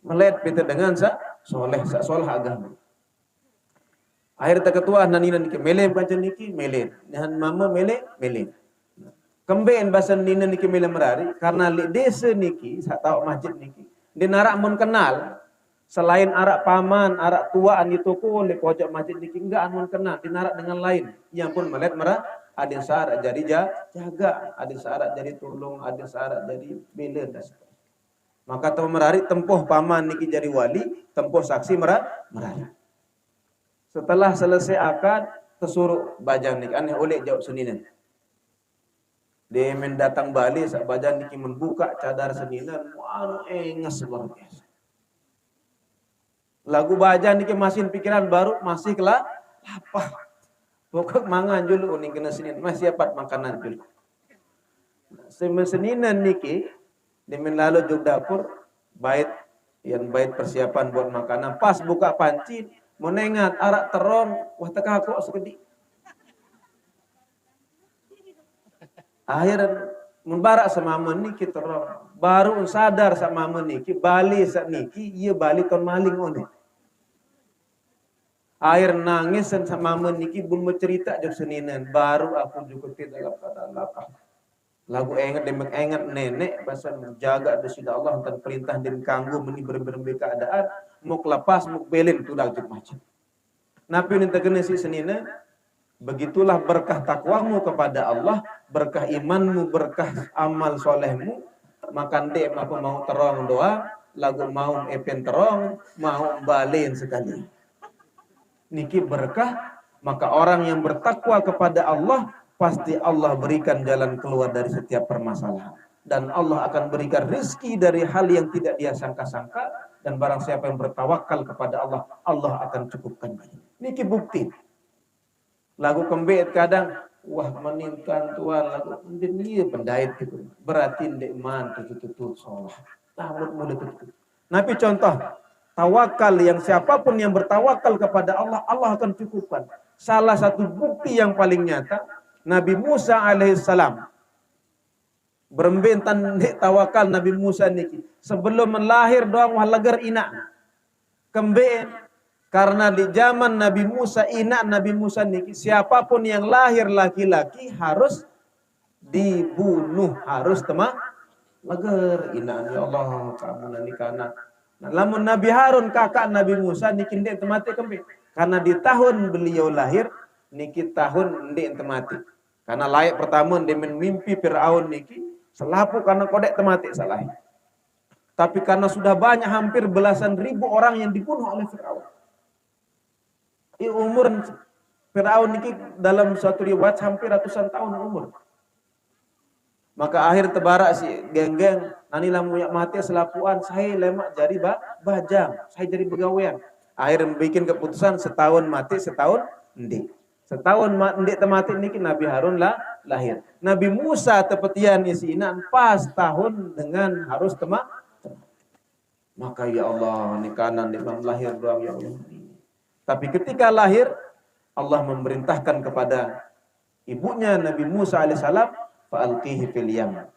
Speaker 1: Melet pete dengan sak soleh agama. Akhir ketua nani niki mele baca niki mele, dan mama mele. Kembeen bahasa nina niki mele merari karena li desa niki sak tahu masjid niki. Di narak mun kenal selain arak paman, arak tuaan itu ko di pojok masjid niki enggak amun kenal, dinarak dengan lain. Yang pun melet merah ada syarat jadi jaga, ada syarat jadi tolong, ada syarat jadi bela dan sebagainya. Maka tahu merari tempuh paman niki jadi wali, tempuh saksi merari. Setelah selesai akad, tersuruh bajang niki aneh oleh jawab seninan. Dia mendatang Bali, sak bajang niki membuka cadar seninan, anu enges luar biasa. Lagu bajang niki masih pikiran baru, masih kelah lapar. Pokok mangan julu uning kena senin, masih dapat makanan julu. Seninan niki, dia lalu juk dapur, bait persiapan buat makanan. Pas buka panci, menengat arak terong, wah teka kok segede. Akhirnya membarak sama meniki terong. Baru sadar sama meniki, Bali sak niki, iya Bali ton maling one. Air nangis sama meniki bun mencerita jok seninan. Baru aku juga dalam keadaan lapar. Lagu engat nenek bahasa menjaga desida Allah dan perintah dan kanggo meni berberbe keadaan mau lepas mau belin tu dak macam. Napi ni tegene si senina begitulah berkah takwamu kepada Allah, berkah imanmu, berkah amal solehmu, makan dek aku mau terong doa, lagu mau epen terong, mau balin sekali. Niki berkah, maka orang yang bertakwa kepada Allah pasti Allah berikan jalan keluar dari setiap permasalahan. Dan Allah akan berikan rizki dari hal yang tidak dia sangka-sangka. Dan barang siapa yang bertawakal kepada Allah, Allah akan cukupkan. Niki bukti. Lagu kembet kadang, wah meninkan Tuhan, lagu dia pendait gitu. Berarti ndek man tutup sholat. Tamat mulut tutup. Nabi contoh, tawakal yang siapapun yang bertawakal kepada Allah, Allah akan cukupkan. Salah satu bukti yang paling nyata, Nabi Musa alaihissalam berembentan tawakal Nabi Musa niki sebelum melahir doang walagar ina kembeen karena di zaman Nabi Musa ina Nabi Musa niki siapapun yang lahir laki-laki harus dibunuh, harus lagar ina ya Allah kamu nani kana. Nah, lamun Nabi Harun kakak Nabi Musa niki ndek mati kembeen karena di tahun beliau lahir niki tahun ndek mati. Karena layak pertama dia mimpi Fir'aun niki selapu karena kodek temati salah. Tapi karena sudah banyak hampir belasan ribu orang yang dibunuh oleh Fir'aun. Umur Fir'aun niki dalam suatu riwayat hampir ratusan tahun umur. Maka akhir tebarak si geng-geng nani lamu mati selapuan saya lemak jadi bajang, saya jadi begawean. Akhir bikin keputusan setahun mati setahun ndik. Setahun ndik temati niki Nabi Harun lahir. Nabi Musa tepetian isinan pas tahun dengan harus Maka ya Allah ni kanan ndik lahir doang ya Allah. Tapi ketika lahir Allah memerintahkan kepada ibunya Nabi Musa alaihissalam fa'alqihi fil yam.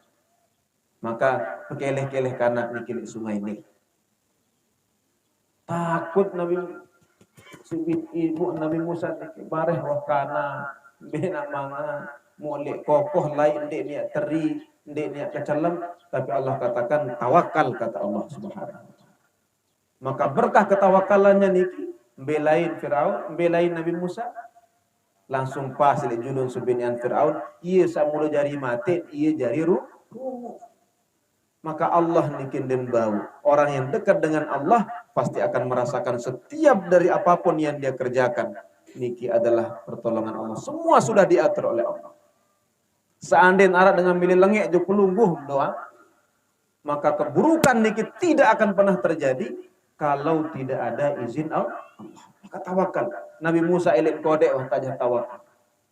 Speaker 1: Maka keleh-keleh kanak niki sungai ini. Takut Nabi ibu Nabi Musa bareh wakana bena manga molek kokoh lain ndek niat teri ndek niat kecelem tapi Allah katakan tawakal kata Allah Subhanahu wa taala. Maka berkah ketawakalannya niki belain Firaun, belain Nabi Musa langsung pas le julun subinian Firaun, ieu samula jari mati, ieu jari rumu. Maka Allah nikin den bau. Orang yang dekat dengan Allah pasti akan merasakan setiap dari apapun yang dia kerjakan. Niki adalah pertolongan Allah. Semua sudah diatur oleh Allah. Seandainya arak dengan milih lengek jo pelungguh doang, maka keburukan niki tidak akan pernah terjadi kalau tidak ada izin Allah. Maka tawakal. Nabi Musa elik kodek tajah tawakal.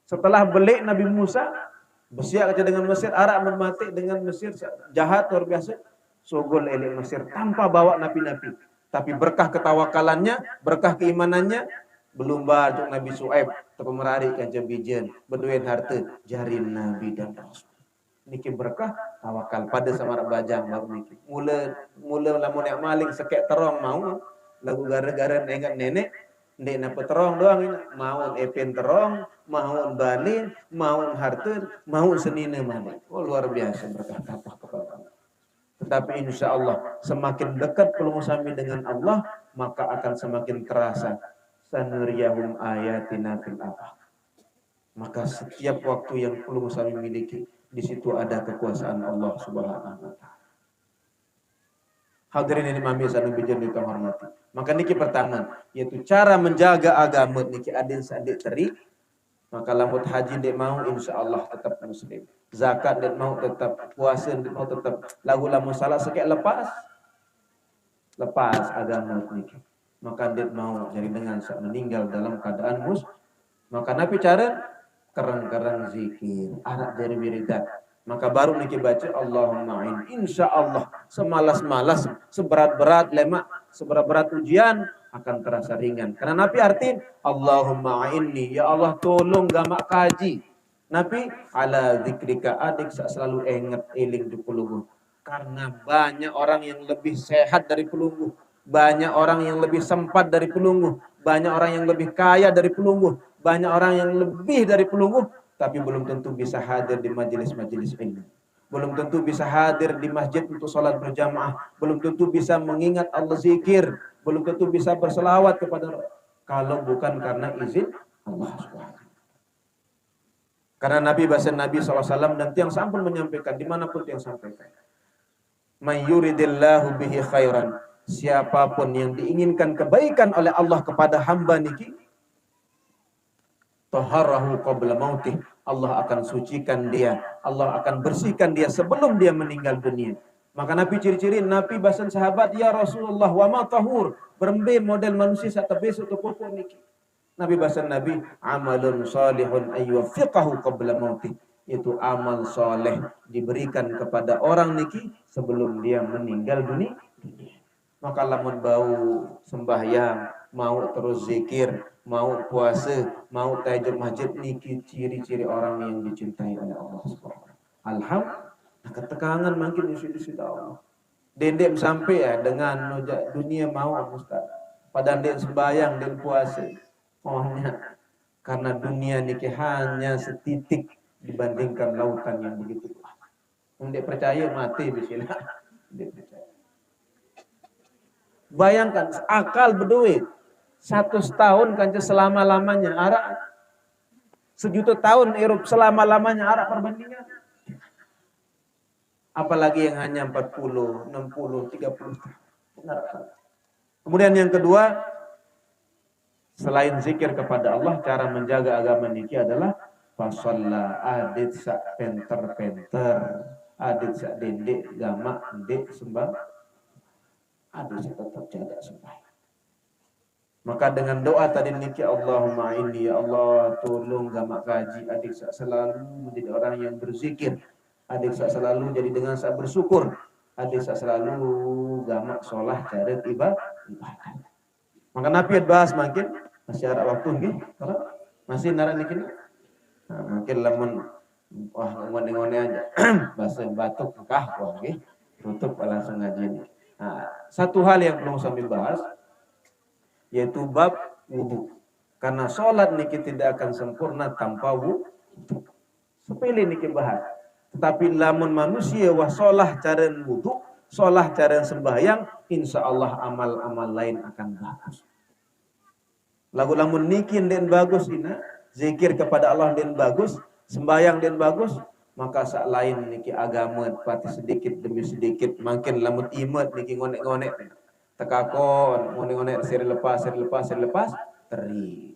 Speaker 1: Setelah belik Nabi Musa bersiap aja dengan Mesir, arak memati dengan Mesir jahat luar biasa. Sogol elik Mesir tanpa bawa napi-napi. Tapi berkah ketawakalannya, berkah keimanannya, belum baca Nabi Su'aib atau merari kanca bijen berduit harta jarin Nabi dan Rasul. Niki berkah tawakal pada sama bajang baru niki. Mula lamun yang maling sekek terong mau lagu gara-gara nengat nenek ndek napa terong doang ini mau epen terong, mau balin, mau harta, mau senine maling. Oh luar biasa berkah kepada Allah. Tetapi insya Allah semakin dekat pelungu sami dengan Allah maka akan semakin terasa sanuriyahum ayatina fil afaq. Maka setiap waktu yang pelungu sami miliki di situ ada kekuasaan Allah Subhanahu wa taala. Hadirin ini mami sanu bijen dihormati. Maka niki pertama yaitu cara menjaga agama niki adin sadik teri. Maka lamut haji dek mau insya Allah tetap muslim. Zakat dek mau tetap, puasa dek mau tetap. Lagu lamun salah sekek lepas agama niki. Maka dek mau jadi dengan saat meninggal dalam keadaan maka Nabi cara kerang-kerang zikir, anak dari wiridan. Maka baru niki baca Allahumma in. Insya Allah semalas-malas, seberat-berat lemak, seberat-berat ujian akan terasa ringan. Karena Nabi artiin Allahumma inni, ya Allah tolong gamak kaji. Nabi ala zikrika adik selalu ingat eling di pelunggu. Karena banyak orang yang lebih sehat dari pelunggu, banyak orang yang lebih sempat dari pelunggu, banyak orang yang lebih kaya dari pelunggu, banyak orang yang lebih dari pelunggu, tapi belum tentu bisa hadir di majelis-majelis ilmu. Belum tentu bisa hadir di masjid untuk sholat berjamaah. Belum tentu bisa mengingat Allah zikir. Belum tentu bisa berselawat kepada kalau bukan karena izin Allah SWT. Karena Nabi bahasa Nabi SAW dan tiang sampun menyampaikan dimanapun tiang sampaikan. Man yuridillahu bihi khairan. Siapapun yang diinginkan kebaikan oleh Allah kepada hamba niki, taharahu qabla mautih. Allah akan sucikan dia, Allah akan bersihkan dia sebelum dia meninggal dunia. Maka Nabi ciri-ciri Nabi bahasan sahabat ya Rasulullah wa ma tahur, berembe model manusia sak tebes untuk pokok niki. Nabi bahasan Nabi amalun salihun ayyufiqahu qabla mautih. Itu amal soleh diberikan kepada orang niki sebelum dia meninggal dunia. Maka lamun bau sembahyang, mau terus zikir, mau puasa, mau tahajud masjid niki ciri-ciri orang yang dicintai oleh Allah Subhanahu. Alhamdulillah, ketekangan makin di situ Allah. Dendek sampai ya dengan dunia mau Ustaz. Pada dendek sembahyang dan puasa. Ohnya karena dunia niki hanya setitik dibandingkan lautan yang begitu luas. Dendek percaya mati bismillah. Dendek percaya. Bayangkan akal berduit 100 tahun kanca selama-lamanya arak 1.000.000 tahun Eropa selama-lamanya arak perbandingan. Apalagi yang hanya 40, 60, 30 tahun. Kemudian yang kedua, selain zikir kepada Allah, cara menjaga agama niki adalah fasalla adit sak penter-penter, adit sak dendek gamak dek sembah, adit tetap jaga sembahyang. Maka dengan doa tadi niki Allahumma inni ya Allah tolong gamak kaji adik sak selalu menjadi orang yang berzikir, adik sak selalu jadi dengan sak bersyukur, adik sak selalu gamak sholah cara ibadah. Maka Nabi bahas makin masih ada waktu nggih, masih narak niki. Nah, makin lamun wah ngone-ngone aja bahasa batuk kah wah nggih tutup langsung ngaji ini. Nah, satu hal yang perlu sambil bahas yaitu bab wudu. Karena sholat niki tidak akan sempurna tanpa wudu. Sepele niki bahas. Tetapi lamun manusia wah sholah cara wudu, sholah cara sembahyang, insya Allah amal-amal lain akan bagus. Lagu lamun niki den bagus ina, zikir kepada Allah den bagus, sembahyang den bagus, maka sak lain niki agama pati sedikit demi sedikit makin lamun imat niki ngonek-ngonek. Tekakon, ngone-ngone seri lepas, teri.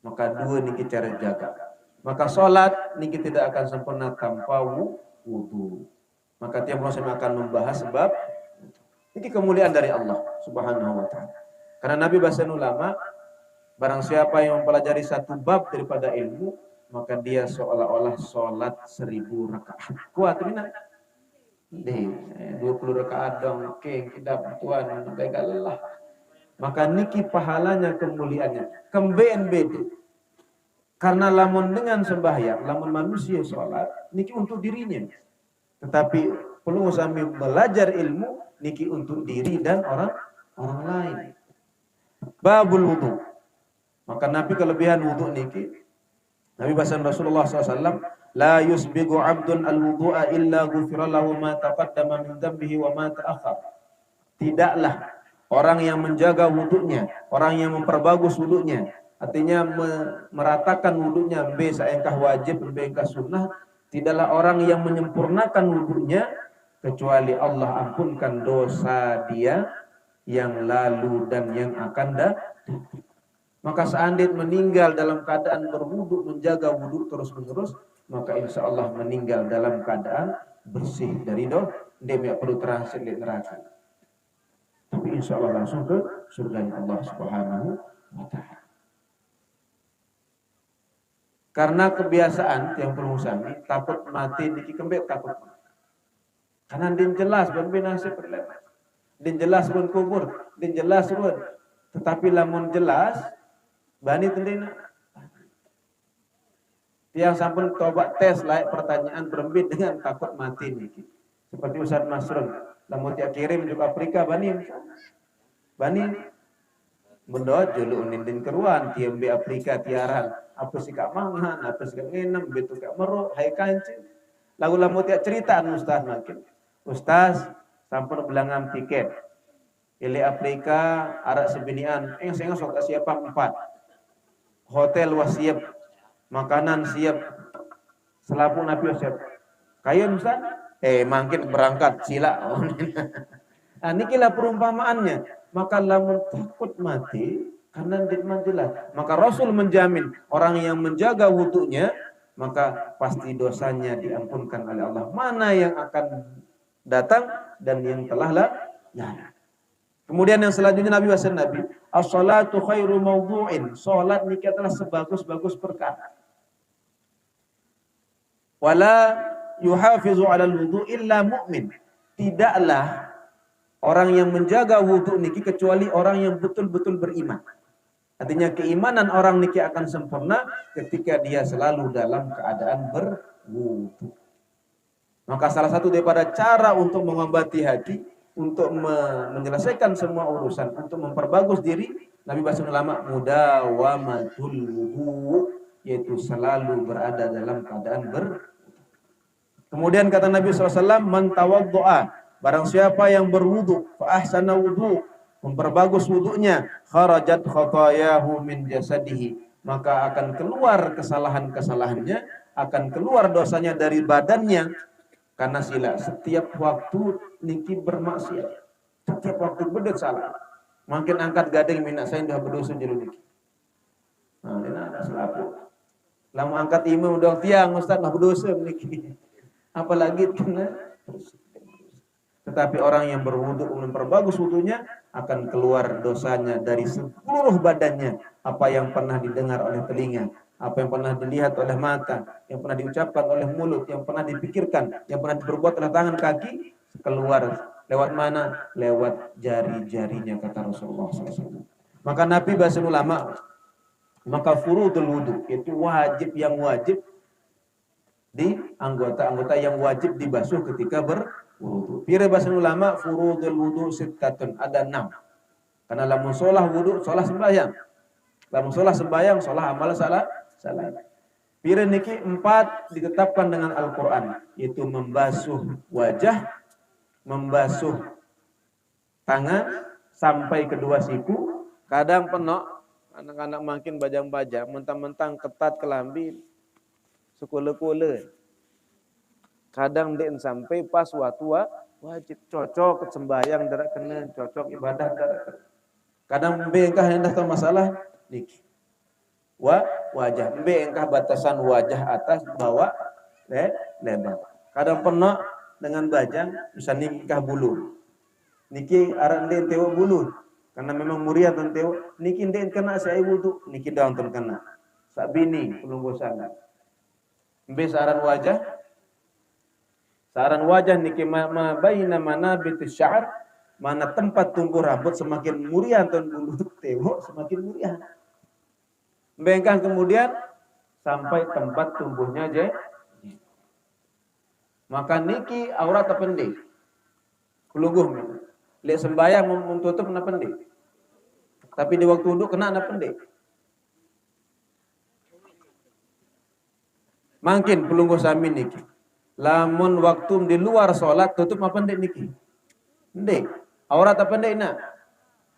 Speaker 1: Maka dua niki cara jaga. Maka sholat niki tidak akan sempurna tanpa wudu. Maka tiap muslim akan membahas sebab niki kemuliaan dari Allah Subhanahu wa taala. Karena Nabi bahasa ulama, barang siapa yang mempelajari satu bab daripada ilmu, maka dia seolah-olah sholat 1000 rakaat. Kuat mina? 20 rakaat dong, oke, kita tuan sampai lelah. Maka niki pahalanya kemuliaannya kembeen beda. Karena lamun dengan sembahyang, lamun manusia sholat, niki untuk dirinya. Tetapi perlu sambil belajar ilmu, niki untuk diri dan orang lain. Babul wudu. Maka Nabi kelebihan wudu niki, Nabi bahasa Rasulullah SAW, la yusbigu abdun al-wudu'a illa ghufira lahu ma taqaddama min dhanbihi wa ma ta'akhkhar. Tidaklah orang yang menjaga wudunya, orang yang memperbagus wudunya, artinya meratakan wudunya, mbe saengkah wajib, mbe engkah sunnah, tidaklah orang yang menyempurnakan wudunya kecuali Allah ampunkan dosa dia yang lalu dan yang akan datang. Maka seandainya meninggal dalam keadaan berwudu, menjaga wudu terus-menerus, maka insya Allah meninggal dalam keadaan bersih dari dosa. Dia tidak perlu terhasil di neraka. Tapi insya Allah langsung ke surga Allah Subhanahu wa Ta'ala. Karena kebiasaan yang perlu sami takut mati niki kembali takut. Karena din jelas ben nasib berlepas. Din jelas pun kubur, din jelas pun. Tetapi lamun jelas bani tendina. Tiang sampun tobat tes layak pertanyaan berembit dengan takut mati niki. Seperti Ustaz Masrun, lamun tiak kirim juga Afrika bani mendot julu nindin keruan tiang be Afrika tiaran apa sih kak mangan apa sih kak ngenem betul kak meru hai kancing lagu lamun tiak cerita Ustaz makin Ustaz sampun belangam tiket Ile Afrika arak sebinian saya sok siapa 4 hotel wasiap makanan siap selapung napi siap kayun Ustaz makin berangkat sila nah nikilah perumpamaannya maka lamun takut mati karena jelas maka Rasul menjamin orang yang menjaga wudunya maka pasti dosanya diampunkan oleh Allah mana yang akan datang dan yang telah lalu. Kemudian yang selanjutnya Nabi wasallam Nabi, as-salatu khairu mawdu'in. Salat niki adalah sebagus-bagus perkara. Wala yuhafizu 'alal wudu' illa mu'min. Tidaklah orang yang menjaga wudu niki kecuali orang yang betul-betul beriman. Artinya keimanan orang niki akan sempurna ketika dia selalu dalam keadaan berwudu. Maka salah satu daripada cara untuk mengobati hati, untuk menyelesaikan semua urusan, untuk memperbagus diri, Nabi bahasa ulama mudawamatul wudu, yaitu selalu berada dalam keadaan Kemudian kata Nabi SAW, man tawaddu'a, barang siapa yang berwudu, fa ahsana wudu, memperbagus wudunya, kharajat khatayahu min jasadihi, maka akan keluar kesalahan-kesalahannya, akan keluar dosanya dari badannya. Karena sila setiap waktu niki bermaksiat, setiap waktu bedet salah. Makin angkat gading minat saya dah berdosa jero niki. Nah, ini ada selapu. Lamu angkat imam udah tiang Ustaz dah berdosa niki. Apalagi kena. Tetapi orang yang berwudu memperbagus wudunya akan keluar dosanya dari seluruh badannya. Apa yang pernah didengar oleh telinga, apa yang pernah dilihat oleh mata, yang pernah diucapkan oleh mulut, yang pernah dipikirkan, yang pernah diperbuat oleh tangan kaki, keluar lewat mana? Lewat jari-jarinya kata Rasulullah SAW. Maka Nabi bahasa ulama, maka furudul wudu itu wajib yang wajib di anggota-anggota yang wajib dibasuh ketika berwudu. Pira bahasa ulama furudul wudu sittatun, ada 6. Karena lamun sholah wudu, sholah sembahyang. Lamun sholah sembahyang, sholah amal salat. Pira niki 4 ditetapkan dengan Al-Quran, yaitu membasuh wajah, membasuh tangan sampai kedua siku. Kadang penok anak-anak makin bajang-bajang, mentang-mentang ketat kelambi, sekule-kule. Kadang den sampai pas waktu wajib cocok sembahyang darat kena, cocok ibadah darat kena. Kadang bengkah hendak tahu masalah niki. Wajah bengkah batasan wajah atas bawah lebar. Kadang pernah dengan bajang bisa nikah bulu. Niki aran den tewo bulu karena memang muria tan tewo niki den kena saya wudu niki daun tan kena. Sabini pelunggu sana. Mbe saran wajah niki ma baina manabitis sya'r, mana tempat tumbuh rambut semakin muria tan bulu tewo semakin muria. Bengkang kemudian sampai tempat tumbuhnya maka niki aurat apa pendek? Pelungguh. Lihat sembahyang menutup na pendek. Tapi di waktu duduk kena na pendek. Makin pelungguh sami niki. Lamun waktu di luar sholat tutup apa pendek niki? Pendek. Aurat apa pendek nak?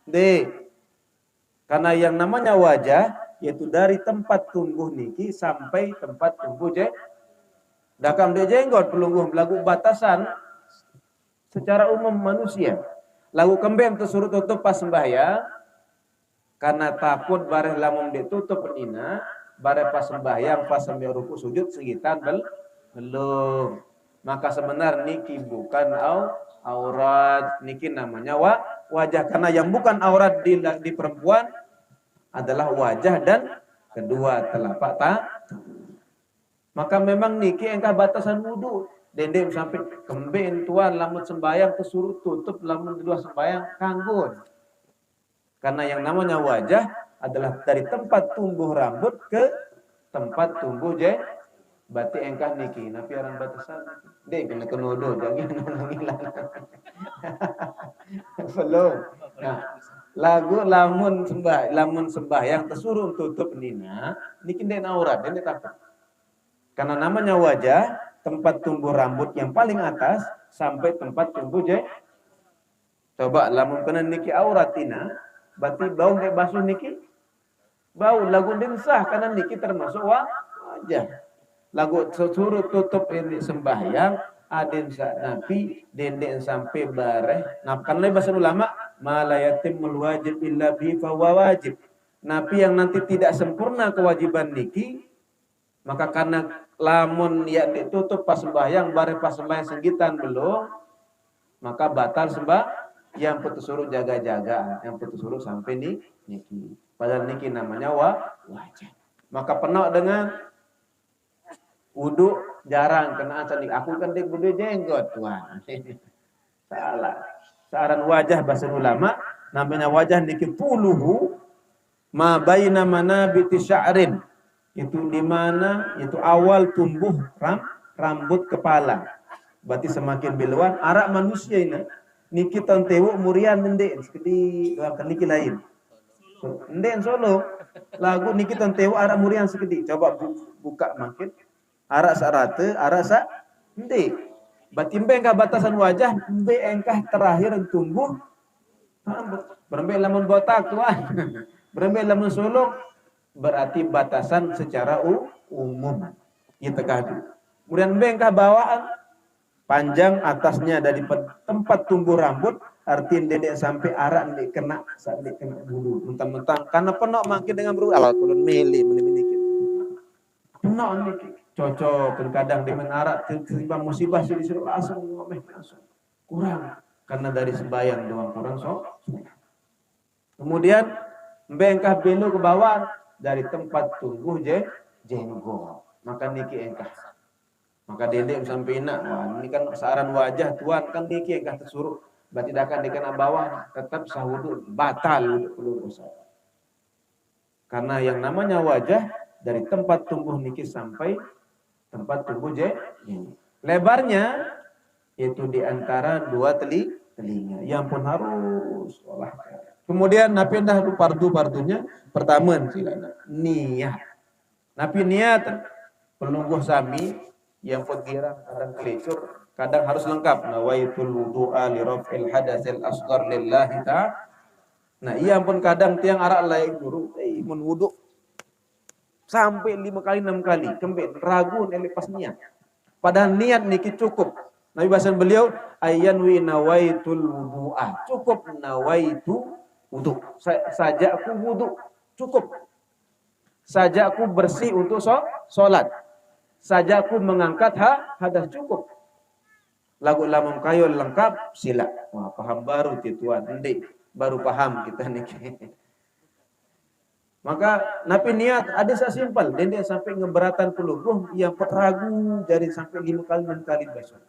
Speaker 1: Pendek. Karena yang namanya wajah yaitu dari tempat tumbuh niki sampai tempat tumbuh dakam dia jenggot pelungguh lagu batasan secara umum manusia. Lagu kembang tersuruh tutup pas sembahyang karena takut bareh lamun ditutup penina bareh pas sembahyang pas sambil ruku sujud segitan belum. Maka sebenarnya niki bukan aurat, niki namanya wajah karena yang bukan aurat di perempuan adalah wajah dan kedua telapak maka memang niki engkau batasan wudu. Dendem sampai kemben tuan lamun sembayang kesuruh tutup lamun kedua sembayang kanggun. Karena yang namanya wajah adalah dari tempat tumbuh rambut ke tempat tumbuh berarti engkau niki. Napi orang batasan. Dek kena wudu jangan ngilang. Belum. Nah, lagu lamun sembahyang tersuruh tutup nina niki den aurat den takut. Karena namanya wajah, tempat tumbuh rambut yang paling atas sampai tempat tumbuh coba lamun kena niki auratina, berarti bau nggak basuh niki? Bau lagu dinsah karena niki termasuk wajah. Lagu suruh tutup ini sembahyang, aden napi dendek sampai bareh. Nah, karena bahasa ulama malayatimul wajib illa bi fa wajib. Napi yang nanti tidak sempurna kewajiban niki, maka karena lamun ya ditutup pas sembahyang bare pas sembahyang segitan belum maka batal yang petusuruh jaga-jaga yang petusuruh sampai niki padahal niki namanya wajah maka penuh dengan wudu jarang kena acan aku kan dik wudu jenggot tuan salah saran wajah bahasa ulama namanya wajah niki puluhu ma baina manabiti sya'rin itu di mana itu awal tumbuh rambut kepala. Berarti semakin biluan arak manusia ini. Niki tantewu murian ndek sekedi doakan niki lain. Ndek solo lagu niki tantewu arak murian sekedi. Coba buka makin arak sarate arak ndek. Berarti engkah batasan wajah mbe engkah terakhir tumbuh rambut. Berembe lamun botak tuan. Berembe lamun suluk berarti batasan secara umum. Kita kadu. Kemudian bengkah bawaan panjang atasnya dari tempat tumbuh rambut artinya dedek sampai arak ndek kena bulu. Mentang-mentang karena penuh makin dengan bulu awal kulun meli menimikit. Penuh niki cocok kadang di menarak tiba musibah sih disuruh langsung kurang karena dari sembahyang doang kurang Kemudian bengkah belu ke bawah dari tempat tumbuh jenggot. Maka niki engkah. Maka dedek sampai nak. Wah, ini kan saran wajah tuan kan niki engkah tersuruh. Berarti dah kan dikena bawah tetap sahudu batal perlu dosa. Karena yang namanya wajah dari tempat tumbuh niki sampai tempat tumbuh jenggot. Lebarnya itu di antara dua telinga. Yang pun harus olah. Kemudian napi dah pardu-pardunya pertama niat. Napi niat pelungguh sami yang pengira kadang kelicur, kadang harus lengkap. Nawaitul wudu'a li raf'il hadatsil asghar lillahi ta'ala. Nah, iya pun kadang tiang arak lain guru mun wudu sampai 5 kali 6 kali kembali ragu lepas niat. Padahal niat niki cukup. Nabi bahasan beliau ayyanwi nawaitul wudu'a. Cukup nawaitu wudu. Saja aku wudu cukup. Saja aku bersih untuk sholat. Saja aku mengangkat hadas cukup. Lagu lamam kayu lengkap sila. Wah, paham baru tituan. Ndek baru paham kita nih. Maka napi niat ada simpel. Dan dia sampai ngeberatan pelungguh yang ragu jadi sampai 5 kali 6 kali besok.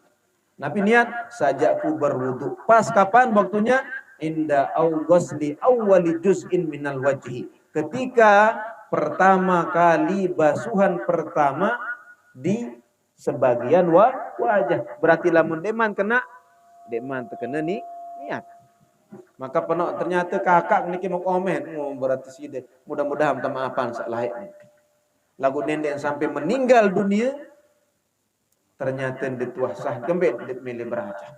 Speaker 1: Napi niat saja aku berwudu. Pas kapan waktunya? Inda awghasli awwali juz'in minal wajhi. Ketika pertama kali basuhan pertama di sebagian wajah. Berarti lamun deman terkena niat. Maka penok ternyata kakak niki mau komen, berarti sih deh. Mudah-mudahan minta maafan salah lagu nenek sampai meninggal dunia ternyata dituasah gembet milih beraja.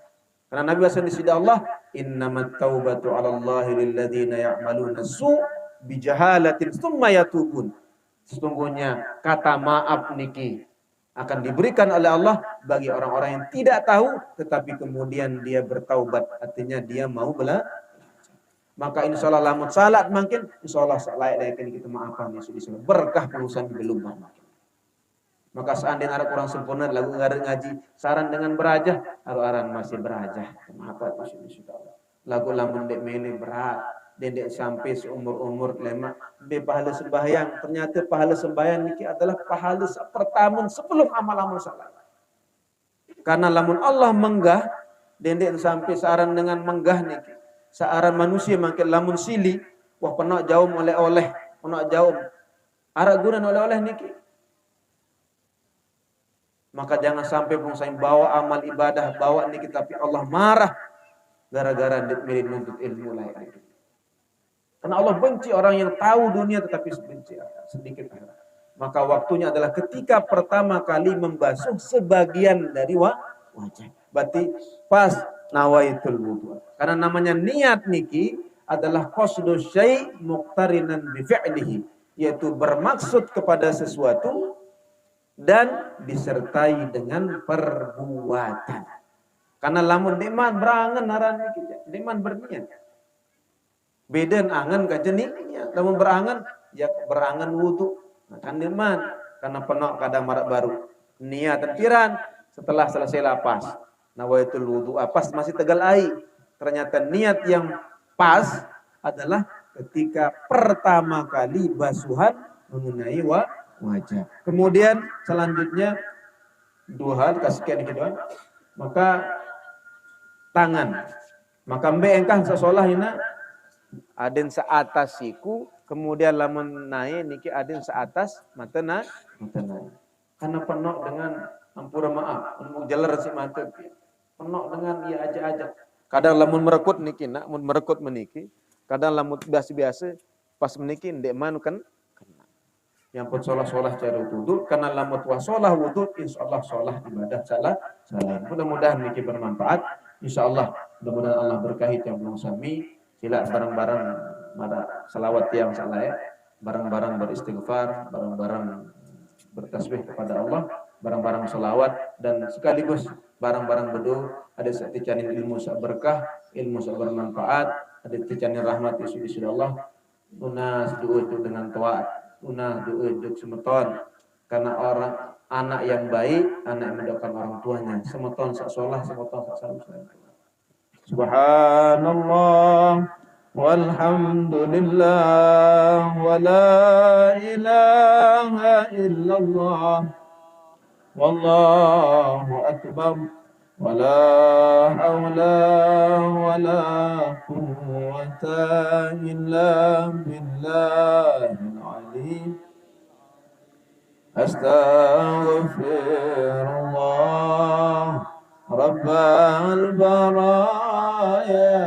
Speaker 1: Karena Nabi wasallam disida Allah, innamat taubatu 'ala Allahi lil ladzina ya'maluna su' bijahalatin tsumma yatubun. Sesungguhnya kata maaf niki akan diberikan oleh Allah bagi orang-orang yang tidak tahu tetapi kemudian dia bertaubat, artinya dia mau maka insyaallah lamun salat makin insyaallah layak kita maafkan ya sudah berkah urusan belum makin. Maka seandainya ada kurang sempurna lagu ngaji saran dengan berajah aran masih berajah. Kenapa sudah lagu lamun dek mele berat dendek sampai seumur-umur lemak be pahala sembahyang. Ternyata pahala sembahyang niki adalah pahala pertama sebelum amal-amal salat. Karena lamun Allah menggah dendek sampai saran dengan menggah niki. Searan manusia makin lamun sili wah penak jauh oleh-oleh, penak jauh. Ara guna oleh-oleh niki. Maka jangan sampai saya bawa amal ibadah, bawa niki tapi Allah marah gara-gara milih nuntut ilmu lain. Karena Allah benci orang yang tahu dunia tetapi benci sedikit akhirat. Maka waktunya adalah ketika pertama kali membasuh sebagian dari wajah. Berarti pas nawaitul wudu. Karena namanya niat niki adalah qasdu syai' muqtarinan bi fi'lihi, yaitu bermaksud kepada sesuatu dan disertai dengan perbuatan. Karena lamun deman berangan naran kita, deman berniat. Beden angan ka jeniknya, lamun berangan ya berangan wudu. Nah, kan deman karena penok kadang marak baru. Niat piran setelah selesai lapas. Nawaitul wudu pas masih tegal air. Ternyata niat yang pas adalah ketika pertama kali basuhan mengenai wajah. Kemudian selanjutnya dua hal kasihkan kedua. Maka tangan. Maka mbe engkang sesolah ina aden seatas siku, kemudian lamun naik niki aden seatas mata naik. Karena penuh dengan ampura maaf, jalar si mata. Penuh dengan ia aja-aja. Kadang lamun merekut niki nak, mun merekut meniki, kadang lamun biasa-biasa pas meniki ndek manu kan. Yang pun solah-solah cara wudhu, karena lamut wasolah wudhu, insyaallah solah ibadah salah. Mudah-mudahan niki bermanfaat. Insyaallah mudah-mudahan Allah berkahi yang belum sami. Sila bareng-bareng ada selawat yang salah ya. Bareng-bareng beristighfar, bareng-bareng bertasbih kepada Allah, bareng-bareng selawat dan sekaligus bareng-bareng berdoa. Ada seticanin ilmu berkah, ilmu bermanfaat, ada seticanin rahmat isi Allah. Unas doa dengan taat. Unah doa semeton karena orang anak yang baik anak yang mendoakan orang tuanya semeton sak solah semeton sak salam. Subhanallah walhamdulillah wala ilaha illallah wallahu akbar wala haula wala quwwata illa billah Astaghfirullah Rabbal baraya